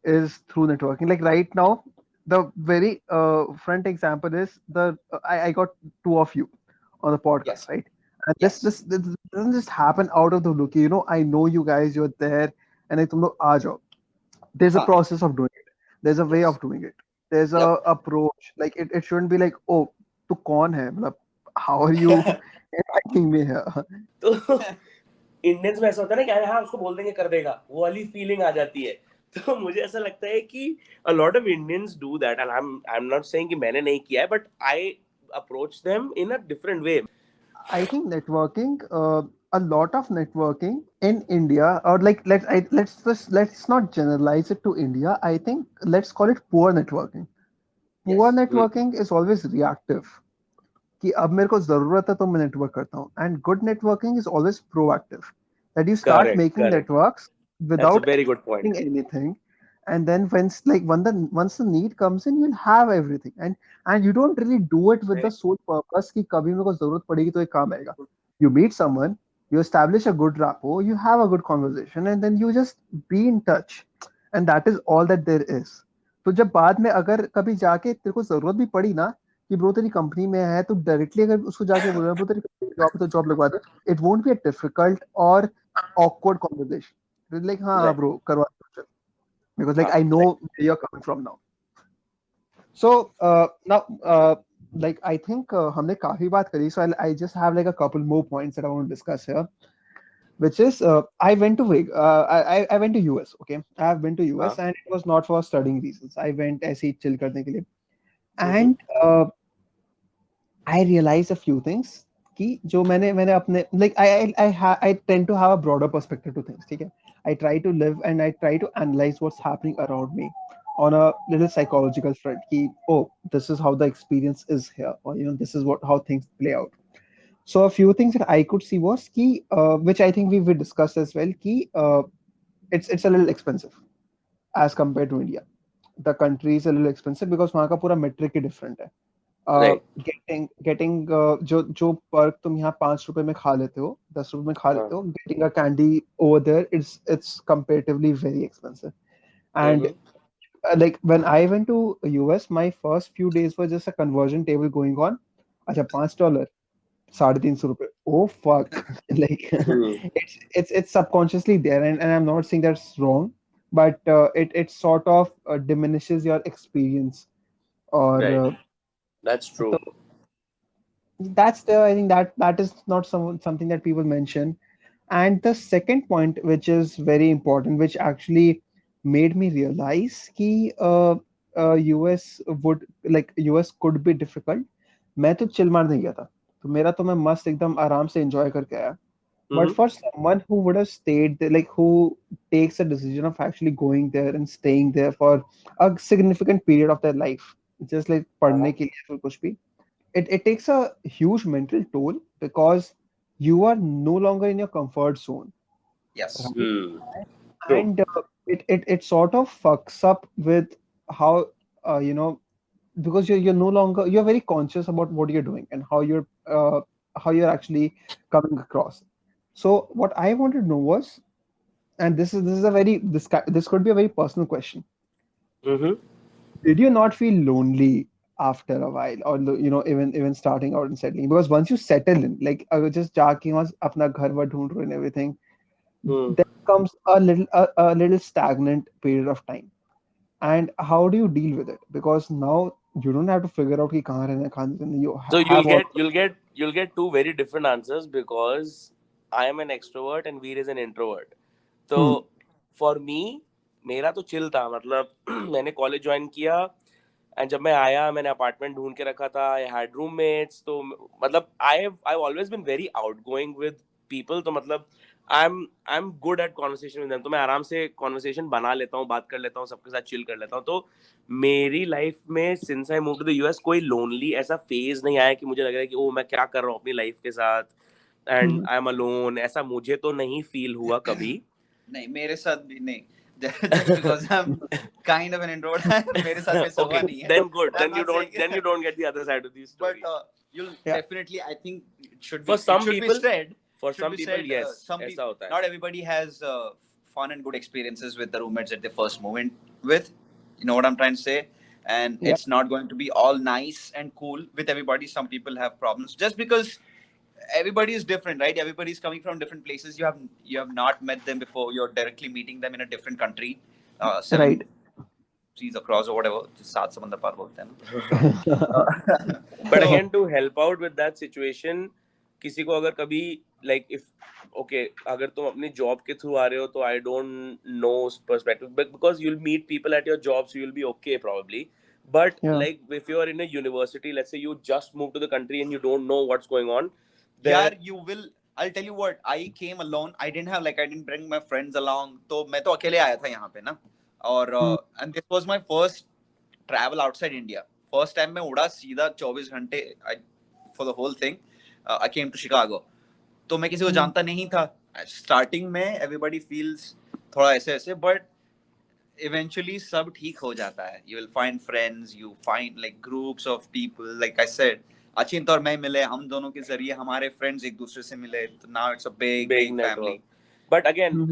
is through networking. Like right now, the very front example is I got two of you on the podcast, Yes. right? And Yes. this doesn't just happen out of the blue. You know, I know you guys, you're there, and I तुम लोग आ जाओ. There's a हाँ. process of doing it. There's a way Yes. of doing it. There's a Yep. approach. Like it shouldn't be like, oh, तू कौन है? मतलब, how are you inviting me here? तो Indians में ऐसा होता है ना कि अरे हाँ उसको बोल देंगे कर देगा, वो वाली फीलिंग आ जाती है. तो मुझे ऐसा लगता है कि a lot of Indians do that and I'm not saying कि मैंने नहीं किया है but I approach them in a different way. I think networking, a lot of networking in India, or like let's not generalize it to India. I think let's call it poor networking. Poor Yes. networking is always reactive. कि अब मेरे को जरूरत है तो मैं network करता हूँ. And good networking is always proactive. that you start Correct, making correct. networks That's a without very good point. expecting anything, and then once the need comes in, you'll have everything, and you don't really do it with the sole purpose कि कभी मेरे को जरूरत पड़ेगी तो ये काम आएगा. You meet someone, you establish a good rapport, you have a good conversation, and then you just be in touch, and that is all that there is. तो जब बाद में अगर कभी जाके तेरे को जरूरत भी पड़ी ना कि ब्रो तेरी कंपनी में है, तो डायरेक्टली अगर उसको जाके बोल रहा है ब्रो तेरी जॉब है तो जॉब लगवा दे, it won't be a difficult or awkward conversation. It's like हाँ Right. ब्रो करवा दो, because like हाँ, I know where you're coming from now. So now like I think हमने काफी बात करी, so I just have like a couple more points that I want to discuss here, which is I went to I went to US. Okay, I have been to US हाँ. and it was not for studying reasons. I went ऐसे ही chill करने के लिए, Mhm. and I realized a few things कि जो मैंने अपने like I tend to have a broader perspective to things. ठीक है, I try to live and I try to analyze what's happening around me on a little psychological front. कि oh, this is how the experience is here, or this is how things play out. So a few things that I could see was कि which I think we discussed as well कि it's a little expensive as compared to India. The country is a little expensive because वहाँ का पूरा metric ही different है. Right. Getting जो Perk तुम यहाँ 5 रुपए में खा लेते हो, 10 रुपए में खा लेते हो, getting a candy over there, it's comparatively very expensive. And like when I went to US, my first few days were just a conversion table going on. अच्छा $5, $350 रुपए. Oh fuck! Like Hmm. it's subconsciously there, and I'm not saying that's wrong, but it sort of diminishes your experience, or Right. That's true. so that's the I think that is not something that people mention. And the second point, which is very important, which actually made me realize कि US would like US could be difficult. मैं तो chill मारने गया था, तो मेरा तो मैं मस्त एकदम आराम से enjoy करके आया. But Mhm. for someone who would have stayed there, like who takes a decision of actually going there and staying there for a significant period of their life, just like पढ़ने के लिए फिर कुछ भी, it takes a huge mental toll because you are no longer in your comfort zone, Yes. right? Hmm. True. And it sort of fucks up with how because you're no longer, you're very conscious about what you're doing and how you're actually coming across. So what I wanted to know was, and this could be a very personal question, Mhm. did you not feel lonely after a while, or even starting out and settling? Because once you settle in, like just जाके वहाँ अपना घर वर ढूंढ रहे and everything, Hmm. there comes a little stagnant period of time. And how do you deal with it? Because now you don't have to figure out कि कहाँ रहना है, कहाँ नहीं रहना. You So have all. you'll get two very different answers because I am an extrovert and Veer is an introvert. तो for me मेरा तो chill था, मतलब मैंने college join किया and जब मैं आया मैंने apartment ढूंढ के रखा था. I had roommates, तो मतलब I've always been very outgoing with people, तो मतलब I'm good at conversation with them, तो मैं आराम से conversation बना लेता हूँ, बात कर लेता हूँ, सबके साथ chill कर लेता हूँ. तो मेरी लाइफ में since I move to the US कोई लोनली ऐसा फेज नहीं आया कि मुझे लग रहा है कि ओ मैं क्या कर रहा हूँ अपनी लाइफ के साथ एंड आई एम अलोन. ऐसा मुझे तो नहीं फील हुआ कभी. नहीं, मेरे साथ भी नहीं. Just because I'm kind of an introvert, मेरे साथ में हुआ Okay, नहीं है. then good. I'm not saying- Then you don't get the other side of the story. But you'll Yeah. definitely, I think it should be. For some it should people- be said. For should some be people, said, yes, some ऐसा होता है. not everybody has fun and good experiences with the roommates that they first move in with. You know what I'm trying to say? And Yeah. it's not going to be all nice and cool with everybody. Some people have problems just because everybody is different, right? Everybody is coming from different places. You have not met them before. You're directly meeting them in a different country, 7 Right. seas across or whatever. सात समंदर पार बोलते हैं. But again, to help out with that situation, किसी को अगर कभी like if okay अगर तुम अपनी job के through आ रहे हो तो I don't know perspective, but because you'll meet people at your job, so you'll be okay probably. But Yeah. like if you are in a university, let's say you just moved to the country and you don't know what's going on, यार you will. I'll tell you what. I came alone. I didn't bring my friends along. तो मैं तो अकेले आया था यहाँ पे ना. और and this was my first travel outside India. First time मैं उड़ा सीधा 24 घंटे for the whole thing. I came to Chicago. तो मैं किसी को जानता नहीं था. स्टार्टिंग में एवरीबॉडी फील्स थोड़ा ऐसे ऐसे, बट eventually सब ठीक हो जाता है. You will find friends, you find like groups of people. Like I said, अचिंत और मैं मिले, हम दोनों के जरिए हमारे friends एक दूसरे से मिले. So now it's a big big network. family. But again,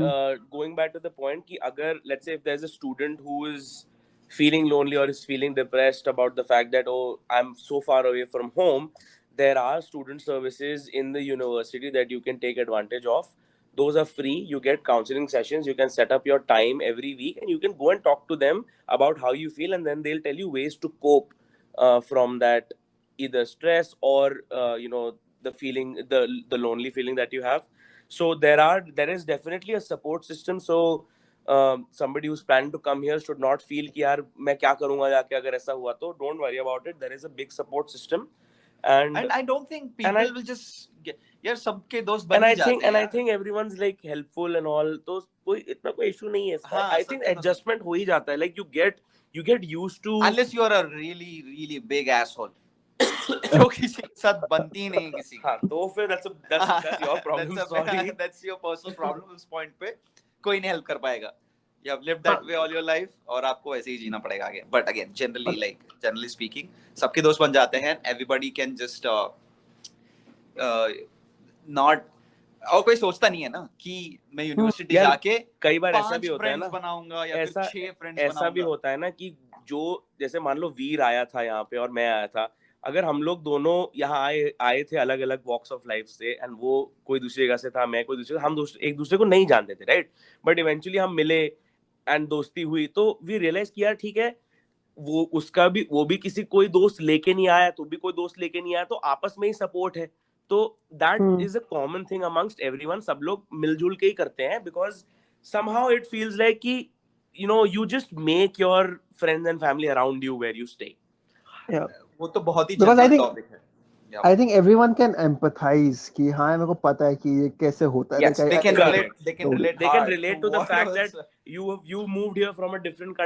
going back to the point कि अगर let's say if there's a student who is feeling lonely or is feeling depressed about the fact that oh I'm so far away from home, there are student services in the university that you can take advantage of. Those are free. You get counseling sessions. You can set up your time every week and you can go and talk to them about how you feel, and then they'll tell you ways to cope from that either stress or the feeling, the lonely feeling that you have. So there is definitely a support system. So somebody who's planning to come here should not feel कि यार मैं क्या करूँगा जाके अगर ऐसा हुआ तो. Don't worry about it. There is a big support system. And I don't think people will just get, यार सबके दोस्त बन ही जाते हैं. And I think everyone's like helpful and all. तो कोई इतना कोई issue नहीं है. हाँ, I think adjustment हो ही जाता है. Like you get used to. Unless you are a really really big asshole. जो किसी के साथ बनती ही नहीं किसी. हाँ तो फिर that's your problem. Sorry. That's your personal problem. उस point पे कोई नहीं help कर पाएगा. You have lived that way all your life और आपको ऐसे ही जीना पड़ेगा आगे. But again, generally speaking, सबके दोस्त बन जाते हैं. Everybody can just not. और कोई सोचता नहीं है ना कि मैं यूनिवर्सिटी जाके कई बार ऐसा भी होता है ना बनाऊंगा या फिर 6 फ्रेंड्स बनाऊंगा. ऐसा भी होता है ना कि जो जैसे मान लो वीर आया था यहाँ पे और मैं आया था. अगर हम लोग दोनों यहाँ आए थे अलग अलग वॉक्स ऑफ लाइफ से, एंड वो कोई दूसरी जगह से था, मैं कोई दूसरी, हम एक दूसरे को नहीं जानते थे, राइट. बट इवेंचुअली हम मिले एंड दोस्ती हुई तो वी रियलाइज किया ठीक है वो भी किसी कोई दोस्त लेके नहीं आया, तो भी कोई दोस्त लेके नहीं आया, तो आपस में ही सपोर्ट है. तो that is a common thing amongst everyone. सब लोग मिलजुल के ही करते हैं because somehow it feels like कि you just make your friends and family around you where you stay. वो तो बहुत ही जनरल टॉपिक है. I think everyone can empathize कि हाँ मेरे को पता है कि ये कैसे होता है. Yes, they can relate to the fact that you moved here from a different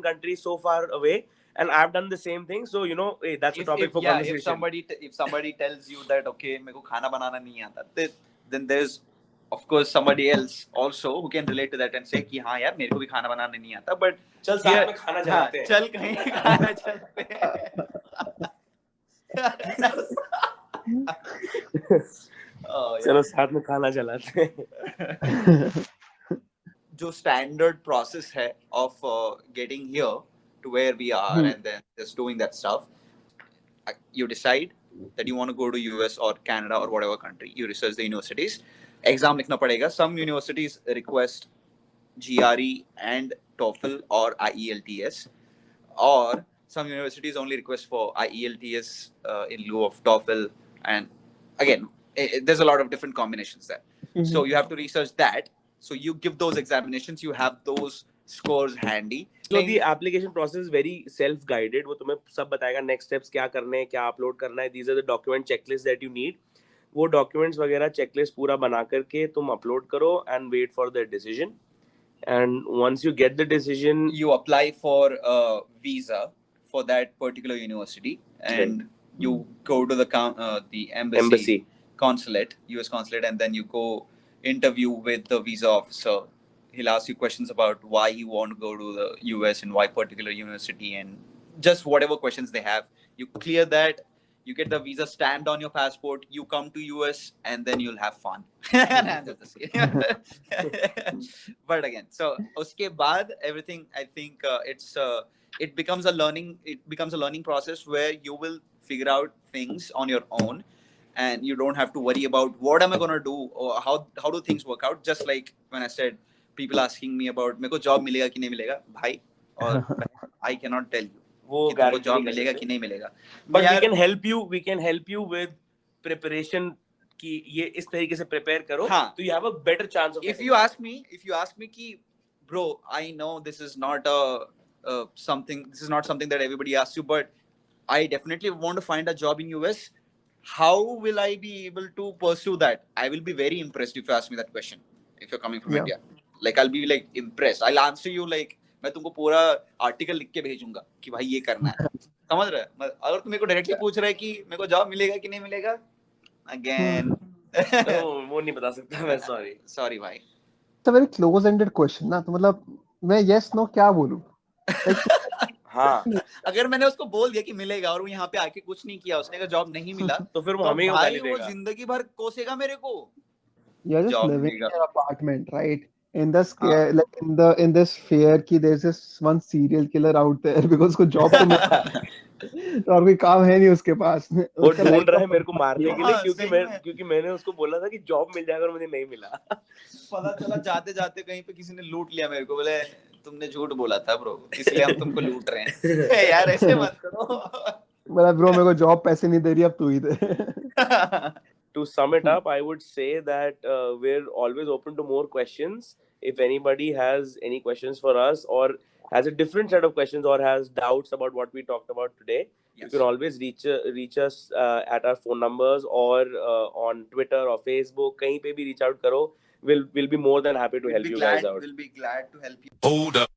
country so far away, and I've done the same thing. So hey, that's a topic for conversation. If somebody tells you that okay मेरे को खाना बनाना नहीं आता, then there's of course somebody else also who can relate to that and say कि हाँ यार मेरे को भी खाना बनाना नहीं आता, but चल साथ में खाना चलाते हैं. चल कहीं खाना चलते हैं. चलो साथ में खाना चलाते हैं. जो standard process है of getting here to where we are and then just doing that stuff, you decide that you want to go to US or Canada or whatever country. You research the universities. Exam लिखना पड़ेगा. Some universities request GRE and TOEFL or IELTS, or some universities only request for IELTS in lieu of TOEFL. And again, there's a lot of different combinations there. So you have to research that. So you give those examinations, you have those scores handy. So the application process is very self-guided. वो तुम्हें सब बताएगा next steps क्या करने हैं, क्या upload करना है. These are the document checklists that you need. वो documents वगैरह checklist पूरा बना करके तुम upload करो and wait for the decision. And once you get the decision, you apply for a visa for that particular university, and you go to the embassy, consulate, US consulate, and then you go interview with the visa officer. He'll ask you questions about why you want to go to the US and why particular university, and just whatever questions they have. You clear that, you get the visa stamped on your passport, you come to US, and then you'll have fun. But again, so uske baad everything, I think it becomes a learning process where you will figure out things on your own, and you don't have to worry about what am I going to do or how do things work out. Just like when I said, people asking me about मेरे को job मिलेगा कि नहीं मिलेगा, भाई, और I cannot tell you वो तुमको job मिलेगा कि नहीं मिलेगा. But we can help you with preparation कि ये इस तरीके से prepare करो, तो you have a better chance of. If you ask me कि bro, I know this is not something that everybody asks you, but I definitely want to find a job in US. How will I be able to pursue that? I will be very impressed if you ask me that question. If you're coming from India, like I'll be like impressed. I'll answer you like मैं तुमको पूरा article लिख के भेजूंगा कि भाई ये करना है. समझ रहे? अगर तुम मेरे को डायरेक्टली पूछ रहे कि मेरे को जॉब मिलेगा कि नहीं मिलेगा, again वो नहीं बता सकता मैं, sorry. Sorry भाई. It's a very close-ended question ना, तो मतलब मैं yes no क्या बोलूं? Like, हाँ, अगर मैंने उसको बोल दिया कि मिलेगा और वो यहाँ पे आके कुछ नहीं किया, उसने कहा जॉब नहीं मिला, तो फिर वो तो हमें ही भाई गाली वो देगा. जिंदगी भर कोसेगा मेरे को. you're just Job living in मिलेगा. your apartment, right? In the हाँ. scare, like in this fear कि there's this one serial killer out there because उसको job तो मिल तो और कोई काम है नहीं उसके पास. वो उसका ढूंढ life रहा का है मेरे को मारने के लिए, हाँ, क्योंकि सही में. क्योंकि मैंने उसको बोला था कि जॉब मिल जाएगा और मुझे नहीं मिला. पता चला जाते जाते कहीं पे किसी ने लूट लिया मेरे को, बोले तुमने झूठ बोला था ब्रो, इसलिए हम तुमको लूट रहे हैं. यार ऐसे मत करो. बोला ब्रो मेरे को जॉब पैसे नहीं दे रही, अब तू ही दे. To sum it up, I would say that we're always open to more questions. If anybody has any questions for us or has a different set of questions or has doubts about what we talked about today, you can always reach us at our phone numbers or on Twitter or Facebook. कहीं पे भी reach out करो. We'll be more than happy to help you guys out. We'll be glad to help you. Hold up.